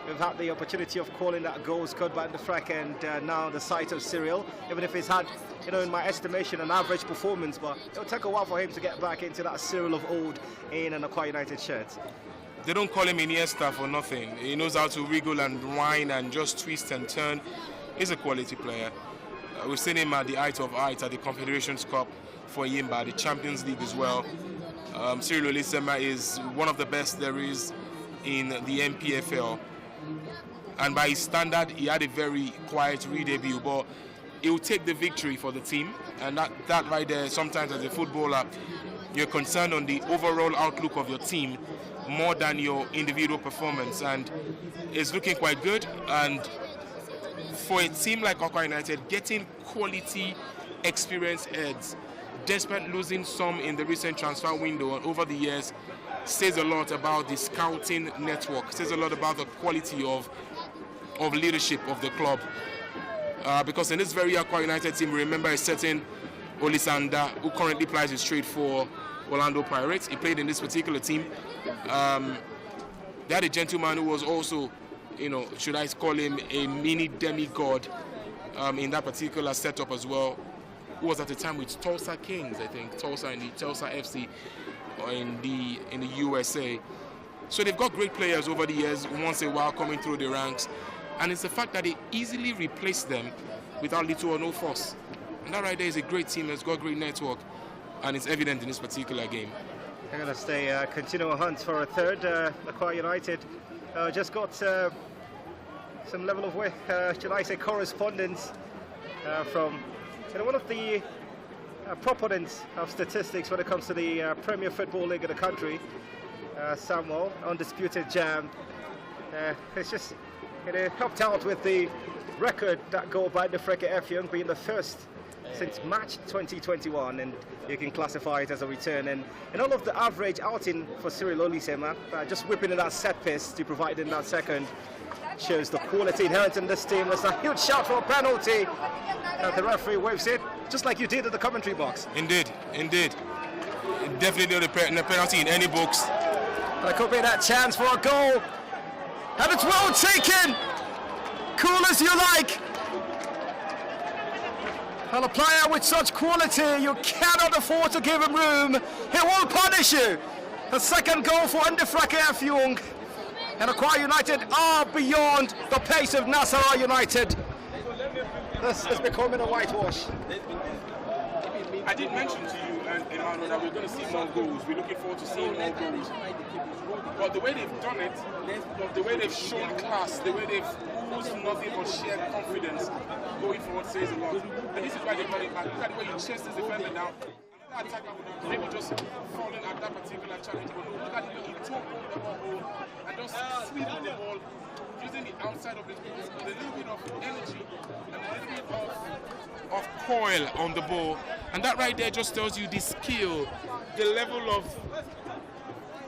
We've had the opportunity of calling that goal scored by the Frack, and now the sight of Cyril, even if he's had, you know, in my estimation, an average performance, but it'll take a while for him to get back into that Cyril of old in an Akwa United shirt. They don't call him Iniesta for nothing. He knows how to wriggle and whine and just twist and turn. He's a quality player. We've seen him at the height of heights at the Confederations Cup for Yimba, the Champions League as well. Cyril Olisema is one of the best there is in the NPFL. And by his standard, he had a very quiet re-debut, but he will take the victory for the team. And that right there, sometimes as a footballer, you're concerned on the overall outlook of your team more than your individual performance. And it's looking quite good. And for a team like Akwa United, getting quality, experienced heads, despite losing some in the recent transfer window and over the years, says a lot about the scouting network, says a lot about the quality of leadership of the club. Because in this very Akwa United team, remember a certain Olisanda, who currently plies his trade for Orlando Pirates. He played in this particular team. They had a gentleman who was also, you know, should I call him a mini demigod in that particular setup as well, who was at the time with Tulsa Kings, I think, Tulsa in the Tulsa FC or in the USA. So they've got great players over the years, once in a while coming through the ranks. And it's the fact that they easily replace them without little or no fuss. And that right there is a great team that's got a great network, and it's evident in this particular game. They're going to stay, continue a hunt for a third. Akwa United just got some level of, should I say, correspondence from one of the proponents of statistics when it comes to the Premier Football League of the country, Samuel, Undisputed Jam. It's just, helped out with the record that go by the Freke F Young being the first since March 2021, and you can classify it as a return. And all of the average outing for Cyril Olisema, just whipping in that set piece to provide in that second, shows the quality inherent in this team. There's a huge shout for a penalty. The referee waves it, just like you did at the commentary box. Indeed, indeed. Definitely no penalty in any box. There could be that chance for a goal. And it's well taken. Cool as you like. And a player with such quality, you cannot afford to give him room. He will punish you. The second goal for Freke F Young. And Akwa United are beyond the pace of Nasarawa United. This is becoming a whitewash. I did mention to you, Emmanuel, that we're going to see more goals. We're looking forward to seeing more goals. But the way they've done it, the way they've shown class, the way they've oozed nothing but sheer confidence going forward says a lot. And this is why they got it back. Look at the way he chased his defender now. Another attacker would have maybe just fallen at that particular challenge. But look at the way he took the ball and just sweeping the ball using the outside of his boots with a little bit of energy and a little bit of coil on the ball. And that right there just tells you the skill, the level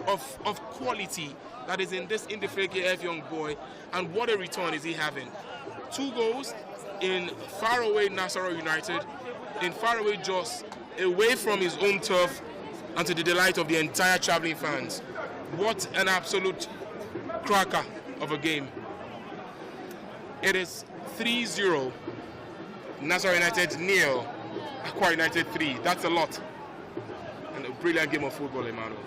of quality that is in this Freke F Young boy, and what a return is he having. 2 goals in faraway Nasarawa United, in faraway Jos, away from his home turf, and to the delight of the entire travelling fans. What an absolute cracker of a game. It is 3-0. Nasarawa United 0. Akwa United 3. That's a lot. And a brilliant game of football, Emmanuel.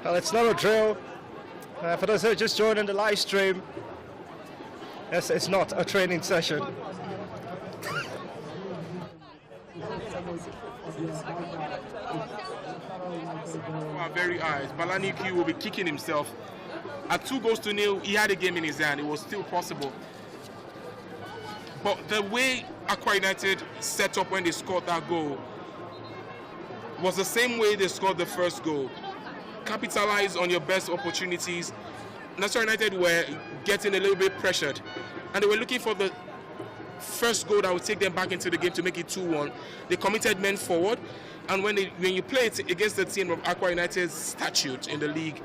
Well, it's not a drill. For those who are just joining the live stream, yes, it's not a training session. Our very eyes. Balaniku will be kicking himself. At 2-0, he had a game in his hand. It was still possible. But the way Akwa United set up when they scored that goal was the same way they scored the first goal. Capitalize on your best opportunities. Nasarawa United were getting a little bit pressured, and they were looking for the first goal that would take them back into the game to make it 2-1. They committed men forward, and when you play it against the team of Akwa United's statute in the league,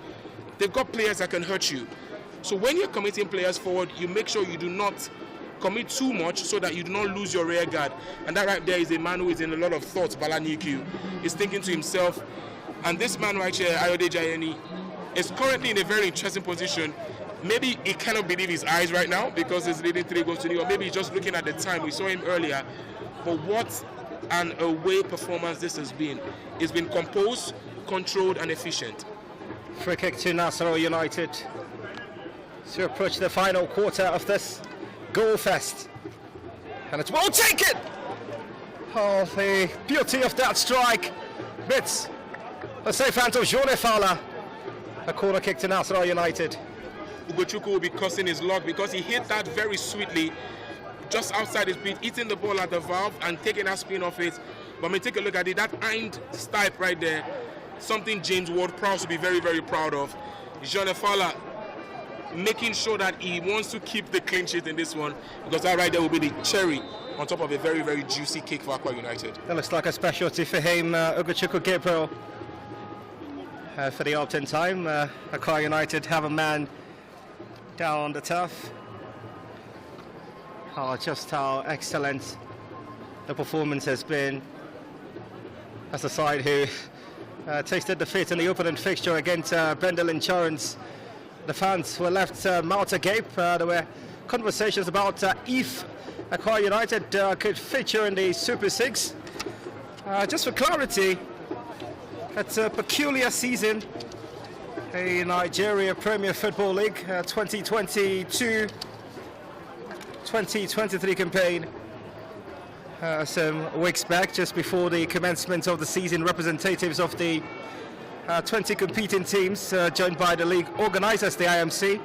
they've got players that can hurt you. So when you're committing players forward, you make sure you do not commit too much so that you do not lose your rear guard. And that right there is a man who is in a lot of thoughts. Balaniku is thinking to himself, and this man right here, Ayode Jayeni, is currently in a very interesting position. Maybe he cannot believe his eyes right now because he's leading 3-0, or maybe he's just looking at the time. We saw him earlier. But what an away performance this has been. It's been composed, controlled, and efficient. Free kick to Nasarawa United to approach the final quarter of this goal fest. And it's well taken! Oh, the beauty of that strike. Bits the safe hands of Jone Fala. A corner kick to Nasarawa United. Ugochukwu will be cursing his luck because he hit that very sweetly just outside his feet, hitting the ball at the valve and taking that spin off it. But when we take a look at it, that Eind stipe right there, something James Ward-Prowse will be very, very proud of. Jone Fala making sure that he wants to keep the clean sheet in this one, because that right there will be the cherry on top of a very, very juicy kick for Akwa United. That looks like a specialty for him, Ugochukwu Gabriel. For the opt-in time, Akwa United have a man down on the turf. Oh, just how excellent the performance has been as a side who tasted defeat in the opening fixture against Bendel Insurance. The fans were left mouth agape. There were conversations about if Akwa United could feature in the Super 6. Just for clarity, it's a peculiar season. A Nigeria Premier Football League 2022-2023 campaign. Some weeks back, just before the commencement of the season, representatives of the 20 competing teams joined by the league organisers, the IMC,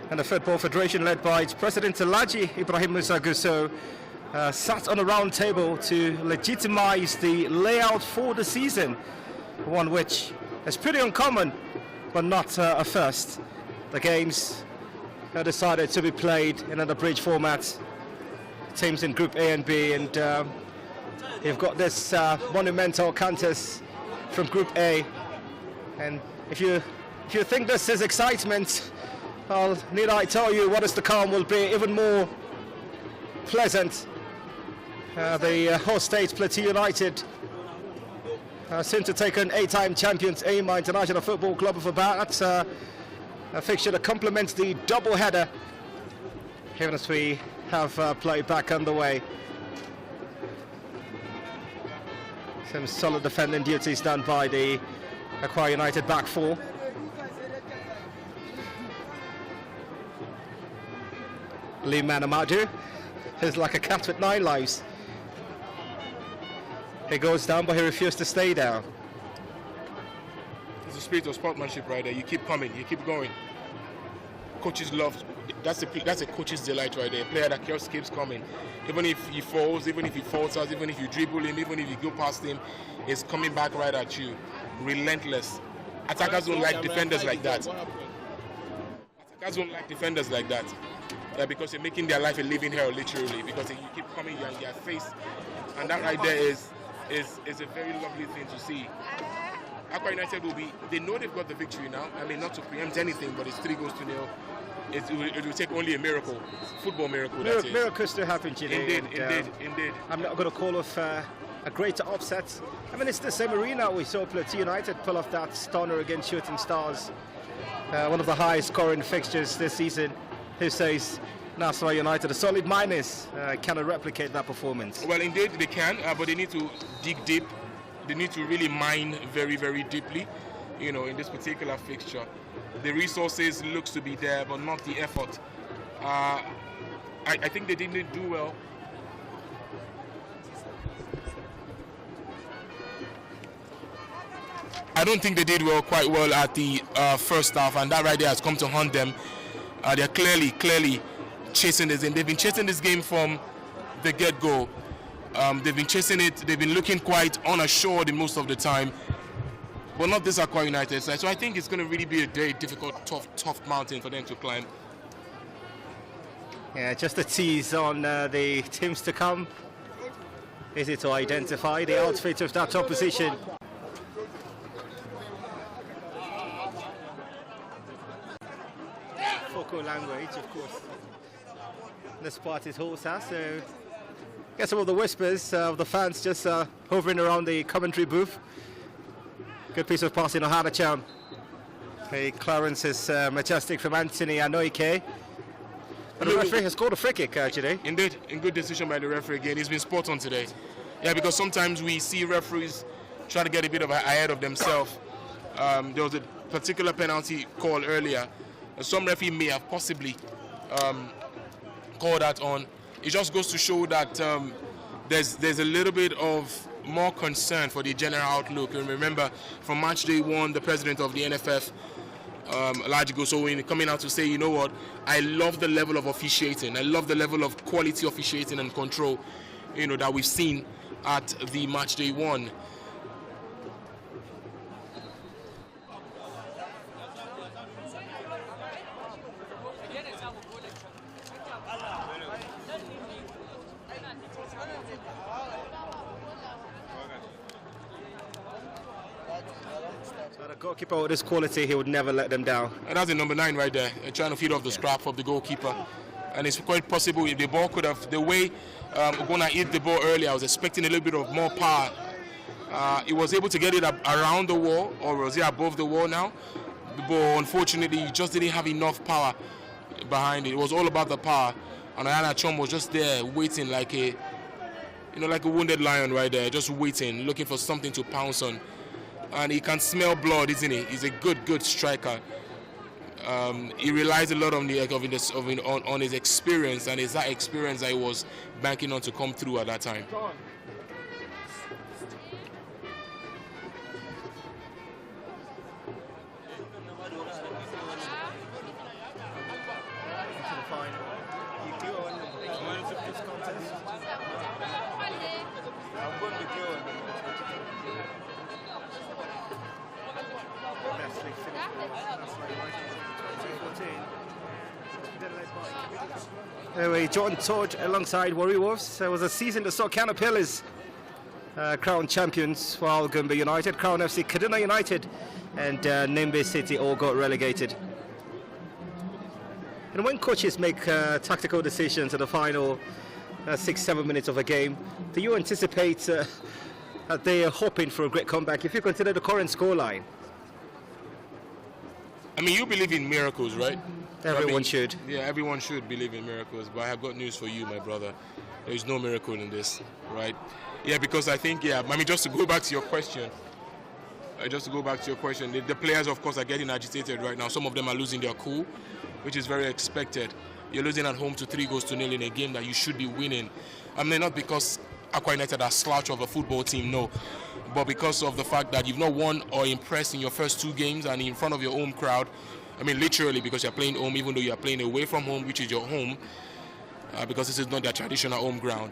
and the Football Federation led by its president Alhaji Ibrahim Musa Gusso, sat on a round table to legitimise the layout for the season, one which is pretty uncommon but not a first. The games are decided to be played in an abridged format. Teams in Group A and B, and you've got this monumental contest from Group A. And if you think this is excitement, well, need I tell you what is to come will be even more pleasant. The host state, Plateau United, soon to take on 8-time champions AIMA International Football Club of Aba. That's a fixture that complements the double-header, even as we have play back underway. Some solid defending duties done by the Akwa United back four. Lee Manamadu is like a cat with 9 lives. He goes down, but he refused to stay down. It's the spirit of sportsmanship right there. You keep coming, you keep going. Coaches love, that's a coach's delight right there. A player that just keeps coming. Even if he falls, even if he falls out, even if you dribble him, even if you go past him, he's coming back right at you. Relentless. Attackers don't like defenders like that. Attackers don't like defenders like that. Because you're making their life a living hell, literally. Because you keep coming in their face. And that right there is a very lovely thing to see. Akwa United will be, they know they've got the victory now. I mean, not to preempt anything, but it's 3-0. It will take only a miracle, football miracle. Miracles to happen, Gilles. Indeed. I'm not going to call off a greater upset. I mean, it's the same arena we saw Plateau United pull off that stunner against Shooting Stars. One of the highest scoring fixtures this season. Who says Nasarawa United, a solid minus, cannot replicate that performance. Well, indeed they can, but they need to dig deep. They need to really mine very, very deeply, you know, in this particular fixture. The resources looks to be there, but not the effort. I think they didn't do well. I don't think they did quite well at the first half, and that right there has come to haunt them. They're clearly chasing this game. They've been chasing this game from the get-go. They've been chasing it. They've been looking quite unassured in most of the time, but not this Akwa United side. So I think it's going to really be a very difficult, tough mountain for them to climb. Yeah, just a tease on the teams to come. Is it to identify the outfit of that opposition? Focal language, of course. This part is Horsa, so get some of the whispers of the fans just hovering around the commentary booth. Good piece of passing on Hanacham. The clearance is majestic from Anthony Anoike. But the referee has scored a free kick today. Indeed, in good decision by the referee again. He's been spot on today. Yeah, because sometimes we see referees try to get a bit ahead of themselves. There was a particular penalty call earlier. Some referee may have possibly called that on. It just goes to show that there's a little bit of more concern for the general outlook. And remember, from match day one, the president of the NFF, Alhaji Gosowin, coming out to say, you know what, I love the level of officiating. I love the level of quality officiating and control, you know, that we've seen at the match day one. Goalkeeper with this quality, he would never let them down. And that's the number 9 right there, trying to feed off the scrap of the goalkeeper. And it's quite possible if the ball could have, the way Ogona hit the ball earlier, I was expecting a little bit of more power. He was able to get it around the wall, or was it above the wall now? But unfortunately, he just didn't have enough power behind it. It was all about the power. And Ayana Chom was just there waiting like a, you know, like a wounded lion right there, just waiting, looking for something to pounce on. And he can smell blood, isn't he? He's a good striker. He relies a lot on on his experience, and it's that experience that he was banking on to come through at that time. Anyway, John Todd alongside Warri Wolves. There was a season that saw Kano Pillars crown champions, while Gombe United, Crown FC, Kaduna United and Nimbe City all got relegated. And when coaches make tactical decisions at the final 6-7 minutes of a game, do you anticipate that they are hoping for a great comeback if you consider the current scoreline? I mean, you believe in miracles, right? Everyone should. Yeah, everyone should believe in miracles, but I have got news for you, my brother. There is no miracle in this, right? Yeah, because I think, I mean, just to go back to your question, the players, of course, are getting agitated right now. Some of them are losing their cool, which is very expected. You're losing at home to 3-0 in a game that you should be winning. I mean, not because Akwa United are a slouch of a football team, no, but because of the fact that you've not won or impressed in your first 2 games and in front of your home crowd. I mean, literally, because you're playing home, even though you're playing away from home, which is your home, because this is not their traditional home ground.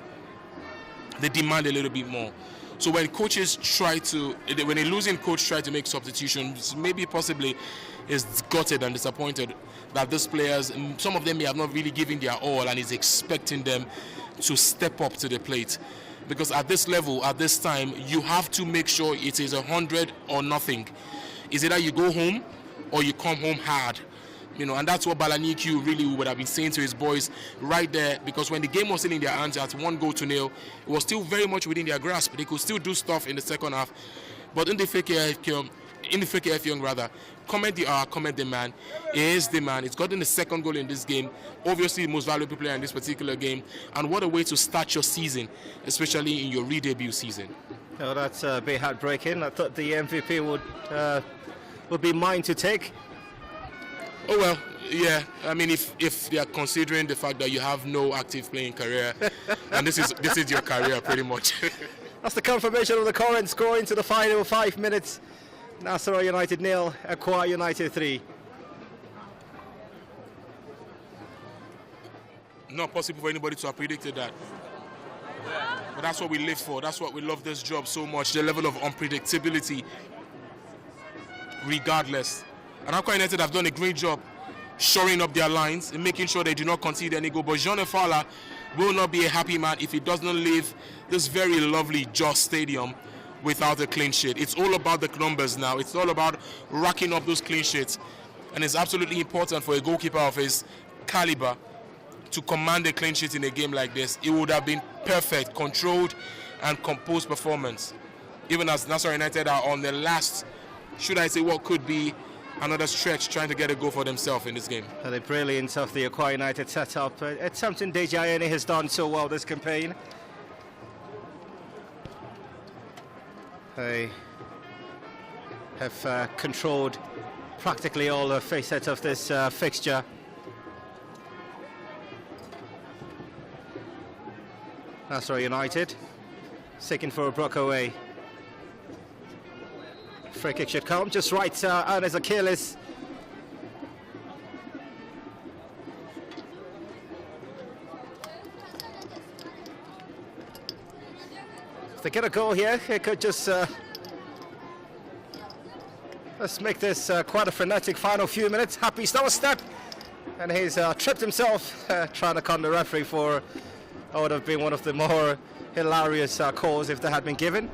They demand a little bit more. So when coaches when a losing coach try to make substitutions, maybe possibly is gutted and disappointed that these players, some of them may have not really given their all, and is expecting them to step up to the plate. Because at this level, at this time, you have to make sure it is 100 or nothing. Is it that you go home or you come home hard? You know, and that's what Balanikiu really would have been saying to his boys right there, because when the game was still in their hands at 1-0, it was still very much within their grasp. They could still do stuff in the second half. But in the FKF Young, comment the man. He is the man. He's gotten the second goal in this game. Obviously, the most valuable player in this particular game. And what a way to start your season, especially in your re-debut season. Oh, that's a bit heartbreaking. I thought the MVP would be mine to take. Oh well, yeah. I mean, if they are considering the fact that you have no active playing career, and this is your career pretty much. That's the confirmation of the current score into the final 5 minutes. Nasarawa United 0, Akwa United 3. Not possible for anybody to have predicted that. But that's what we live for. That's what we love this job so much. The level of unpredictability, regardless. And Akwa United have done a great job shoring up their lines and making sure they do not concede any goal. But Jean Efala will not be a happy man if he does not leave this very lovely Jos Stadium without a clean sheet. It's all about the numbers now. It's all about racking up those clean sheets. And it's absolutely important for a goalkeeper of his caliber to command a clean sheet in a game like this. It would have been perfect, controlled and composed performance. Even as Nasarawa United are on the last, should I say, what could be another stretch trying to get a goal for themselves in this game. The brilliance of the Akwa United setup. It's something Deji Ayeni has done so well this campaign. They have controlled practically all the facets of this fixture. Nasarawa United seeking for a breakaway. Free kick should come just right out as Achilles. If they get a goal here, it could just let's make this quite a frenetic final few minutes. Happy star step, and he's tripped himself trying to con the referee for what would have been one of the more hilarious calls if they had been given.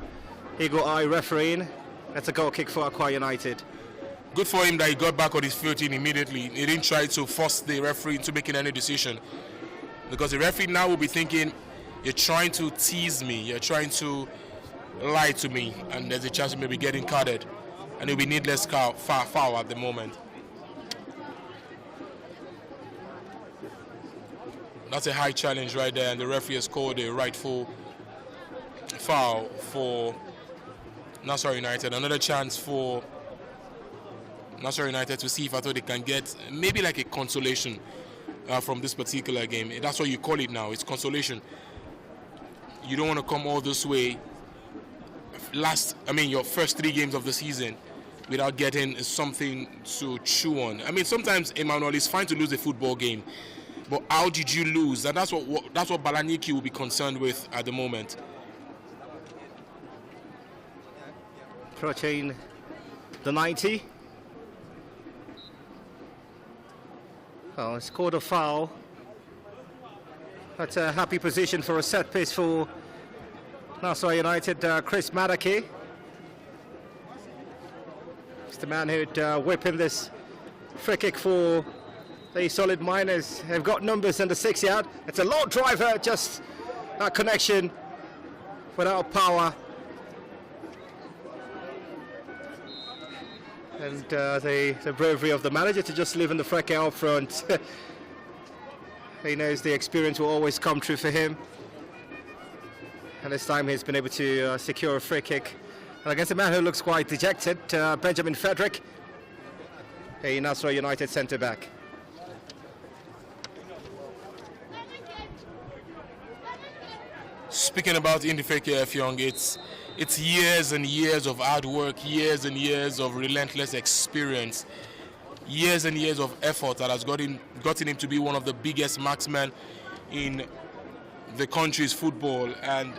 Eagle eye refereeing. That's a goal kick for Akwa United. Good for him that he got back on his footing immediately. He didn't try to force the referee into making any decision. Because the referee now will be thinking, you're trying to tease me, you're trying to lie to me, and there's a chance of maybe getting carded. And it'll be needless foul at the moment. That's a high challenge right there, and the referee has called a rightful foul for Nasarawa United. Another chance for Nasarawa United to see if I thought they can get maybe like a consolation from this particular game. That's what you call it now. It's consolation. You don't want to come all this way your first 3 games of the season without getting something to chew on. I mean, sometimes, Emmanuel, it's fine to lose a football game, but how did you lose? And that's what Balaniki will be concerned with at the moment. Approaching the 90. Well, scored a foul. That's a happy position for a set piece for Nasarawa United. Chris Madaki. It's the man who'd whip in this free kick for the Solid Miners. They've got numbers in the 6-yard. It's a low driver, just that connection without power. And the bravery of the manager to just leave in the free kick out front. He knows the experience will always come true for him. And this time he's been able to secure a free kick. And against a man who looks quite dejected, Benjamin Frederick, a Nasarawa United centre-back. Speaking about NPFL, Young, it's years and years of hard work, years and years of relentless experience, years and years of effort that has gotten him to be one of the biggest marksmen in the country's football. And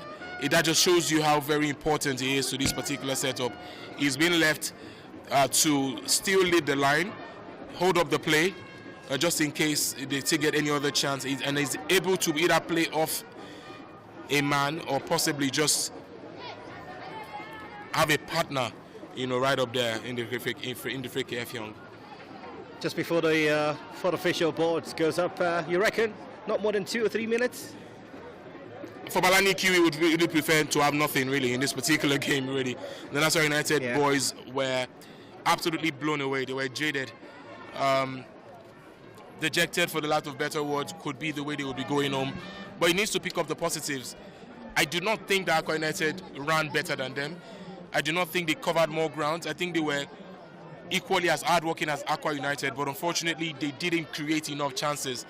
that just shows you how very important he is to this particular setup. He's been left to still lead the line, hold up the play, just in case they take get any other chance, and he's able to either play off a man or possibly just have a partner, right up there in the free kick, Young. Just before the official board goes up, you reckon not more than 2 or 3 minutes? For Balaniki, we would really prefer to have nothing really in this particular game. Really, the Nasarawa United boys were absolutely blown away. They were jaded. Dejected, for the lack of better words, could be the way they would be going home. But he needs to pick up the positives. I do not think that Akwa United ran better than them. I do not think they covered more ground. I think they were equally as hardworking as Akwa United, but unfortunately they didn't create enough chances.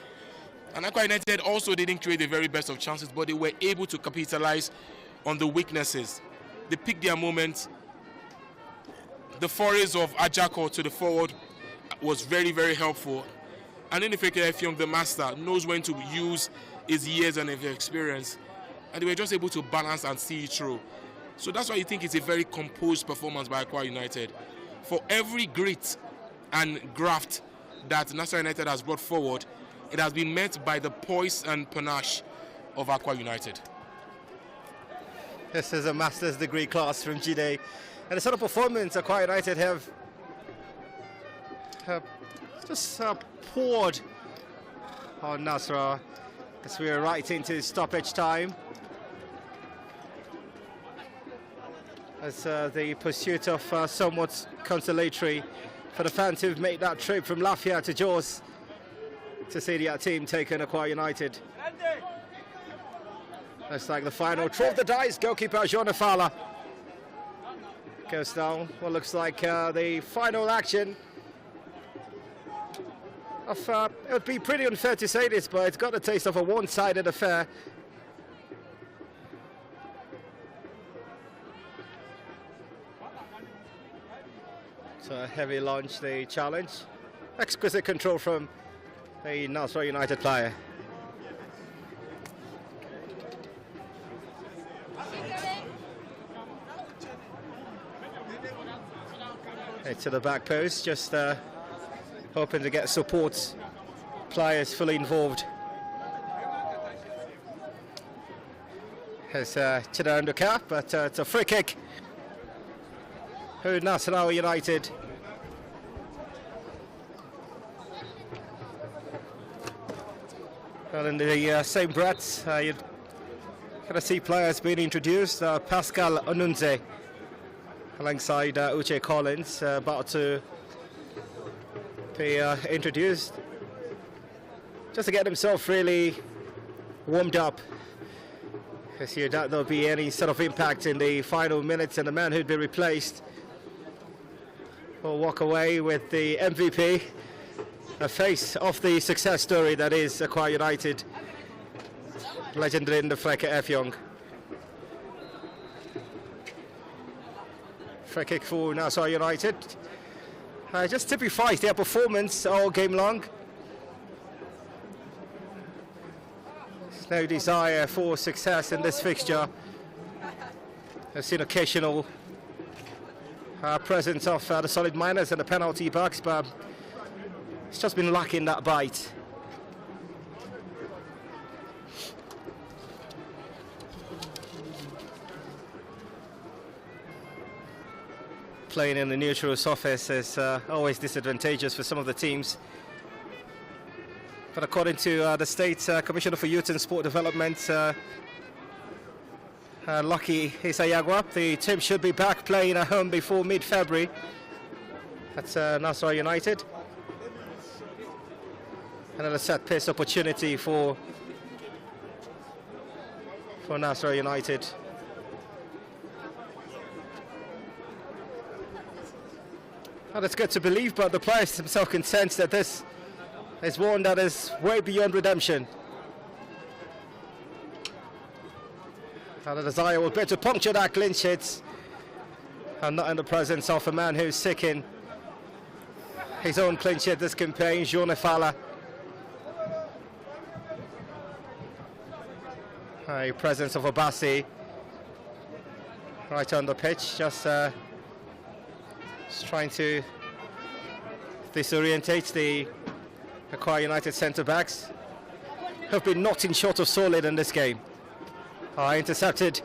And Akwa United also didn't create the very best of chances, but they were able to capitalize on the weaknesses. They picked their moments. The forays of Ajako to the forward was very, very helpful. And NPFL, the master, knows when to use his years and his experience. And they were just able to balance and see it through. So that's why you think it's a very composed performance by Akwa United. For every grit and graft that Nasarawa United has brought forward, it has been met by the poise and panache of Akwa United. This is a master's degree class from Jide. And the sort of performance Akwa United have just poured on Nasarawa as we are right into stoppage time. As the pursuit of somewhat consolatory for the fans who've made that trip from Lafayette to Jos to see the team taking Akwa United. Looks like the final throw of the dice. Goalkeeper Jean Afala goes down. What looks like the final action of, it would be pretty unfair to say this, but it's got the taste of a one-sided affair. So a heavy launch, the challenge. Exquisite control from the Nasarawa United player. To the back post, just hoping to get support players fully involved. It's Chida Nduka, but it's a free kick. Who Nasarawa United. Well, in the same breath, you're going to see players being introduced. Pascal Onunze alongside Uche Collins, about to be introduced, just to get himself really warmed up. Because you doubt there'll be any sort of impact in the final minutes, and the man who'd be replaced will walk away with the MVP, a face of the success story that is Akwa United, legendary in the Freke Effiong. Free kick for Nasarawa United. Just typifies their performance all game long. There's no desire for success in this fixture. I've seen occasional presence of the solid miners in the penalty box, but it's just been lacking that bite. Playing in the neutral surface is always disadvantageous for some of the teams. But according to the State Commissioner for Youth and Sport Development, Lucky Isayagwa, the team should be back playing at home before mid-February. That's Nasarawa United. Another set-piece opportunity for Nasarawa United. Well, it's good to believe, but the players themselves can sense that this is one that is way beyond redemption. And the desire will be to puncture that clinch hit, and not in the presence of a man who's seeking his own clinch hit this campaign, Jean Afala. The presence of Obasi right on the pitch, just trying to disorientate the Akwa United centre-backs, who have been nothing short of solid in this game. Intercepted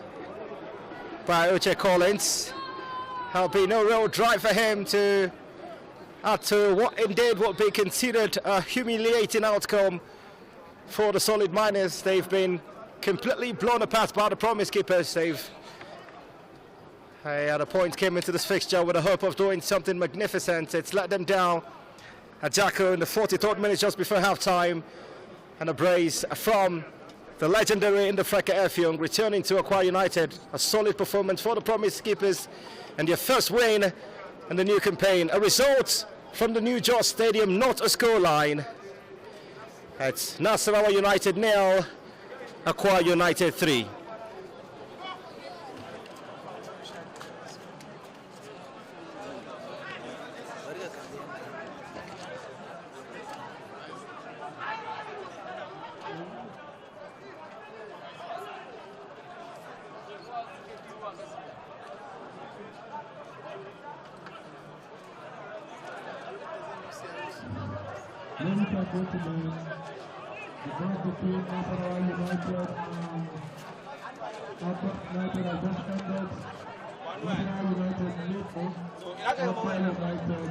by Uche Collins. There'll be no real drive for him to add to what indeed would be considered a humiliating outcome for the solid miners. They've been completely blown apart by the promise keepers. They've The point came into this fixture with the hope of doing something magnificent. It's let them down. Ajako in the 43rd minute just before half-time. And a brace from the legendary Indefreka Effiong returning to Akwa United. A solid performance for the Promised Keepers and their first win in the new campaign. A result from the new Jos Stadium, not a scoreline. It's Nasarawa United 0, Akwa United 3. Ladies and gentlemen, the match between Nasarawa United and Akwa United has just ended. Nasarawa United lead Akwa United.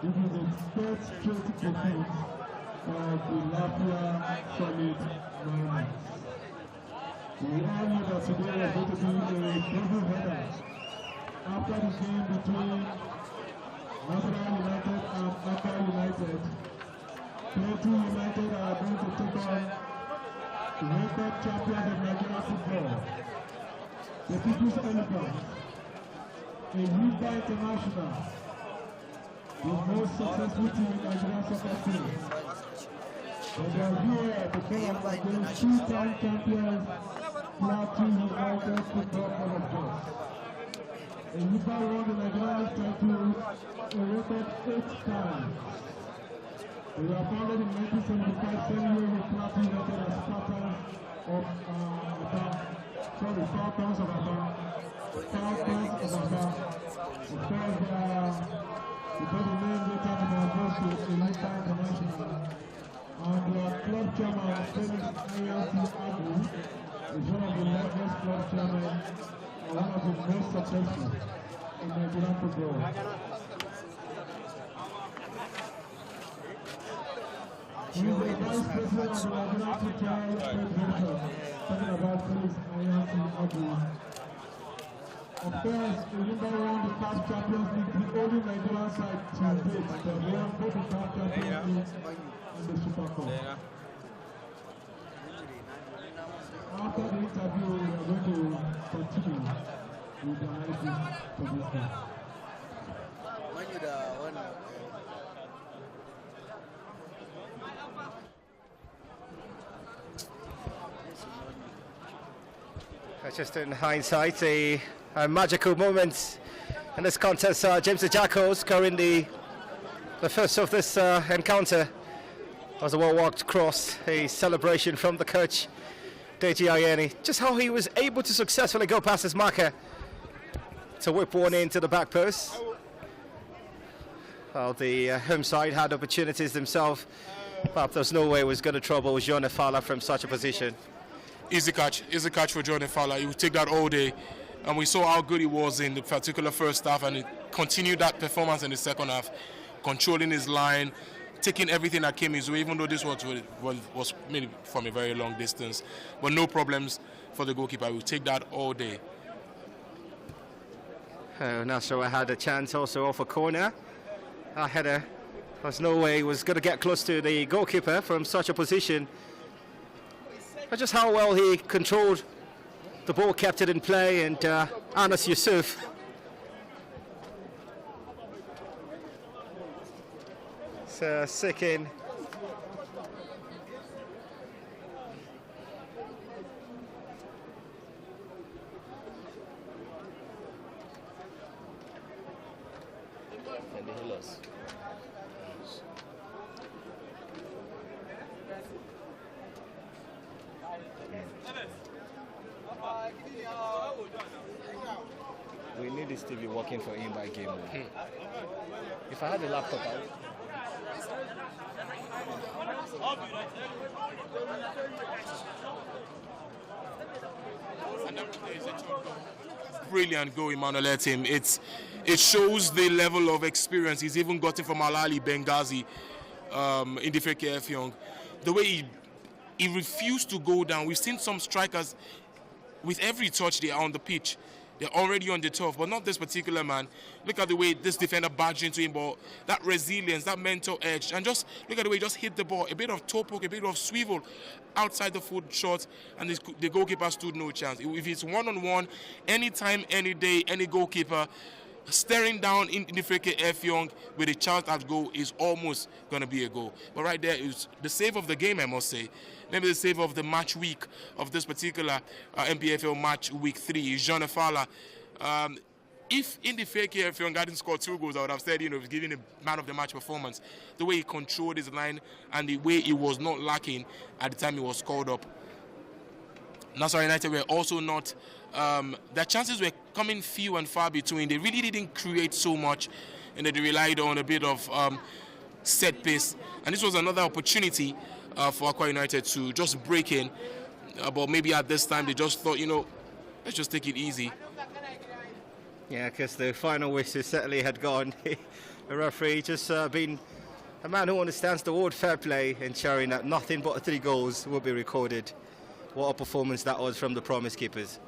This is the third straight defeat by the Lafia Solid Miners. We all knew that today was going to be a double header after the game between Nasarawa United and Akwa United. Plateau United are going to take on the record champions of Nigerian football, the People's Elephants, a Yuba International, the most successful team in Nigerian soccer team. They are here to come against two-time champions, Plateau United Football Club of Jos. And Yuba won the Nigerian title a record 8 times. We were founded in 1975, same year with Plateau United as Falcons of Aba. Sorry, Falcons of Aba. Falcons of Aba. Of course, because the name later was to Elita International. And club chairman, Felix Ayansi Agu, is one of the largest club chairmen and one of the most successful in Nigerian football. He is the vice president of the Nigerian Football Federation, talking about Felix Ayansi Agu. Of course, Ulimba won the CAF Champions League, the only Nigerian side to date that won both the CAF Champions League and the Super Cup. After the interview, we are going to continue with the analysis for this game. Just in hindsight, a magical moment in this contest. James Ajako scoring the first of this encounter. Was a well-walked cross, a celebration from the coach, Deji Ayeni. Just how he was able to successfully go past his marker to whip one into the back post. Well, the home side had opportunities themselves, but there's no way it was going to trouble Jean Efala from such a position. Easy catch for John Efala. He would take that all day. And we saw how good he was in the particular first half, and he continued that performance in the second half, controlling his line, taking everything that came his way, even though this was maybe from a very long distance. But no problems for the goalkeeper. He would take that all day. Nasarawa had a chance also off a corner. A header. There's no way he was going to get close to the goalkeeper from such a position. But just how well he controlled the ball, kept it in play, and Anas Yusuf. So sick in. We need this TV working for him by game. If I had a laptop, I would. Brilliant goal, Emmanuel Etim. It shows the level of experience he's even gotten from Alali Benghazi in the Indefreka Effiong. The way he refused to go down. We've seen some strikers with every touch they are on the pitch. They're already on the turf, but not this particular man. Look at the way this defender barged into him, but that resilience, that mental edge, and just look at the way he just hit the ball. A bit of toe poke, a bit of swivel outside the foot shot, and the goalkeeper stood no chance. If it's one-on-one, anytime, any day, any goalkeeper staring down in the Freke Effiong with a chance at goal is almost going to be a goal. But right there is the save of the game, I must say. Maybe the save of the match week of this particular NPFL match week 3 is Jean Afala. If in the Freke Effiong hadn't scored 2 goals, I would have said, he's giving a man of the match performance. The way he controlled his line and the way he was not lacking at the time he was called up. Nasarawa United were also not, their chances were coming few and far between. They really didn't create so much, and they relied on a bit of set piece. And this was another opportunity for Akwa United to just break in. But maybe at this time they just thought, let's just take it easy. Yeah, because the final whistle certainly had gone. The referee just been a man who understands the word fair play, ensuring that nothing but 3 goals will be recorded. What a performance that was from the Promise Keepers.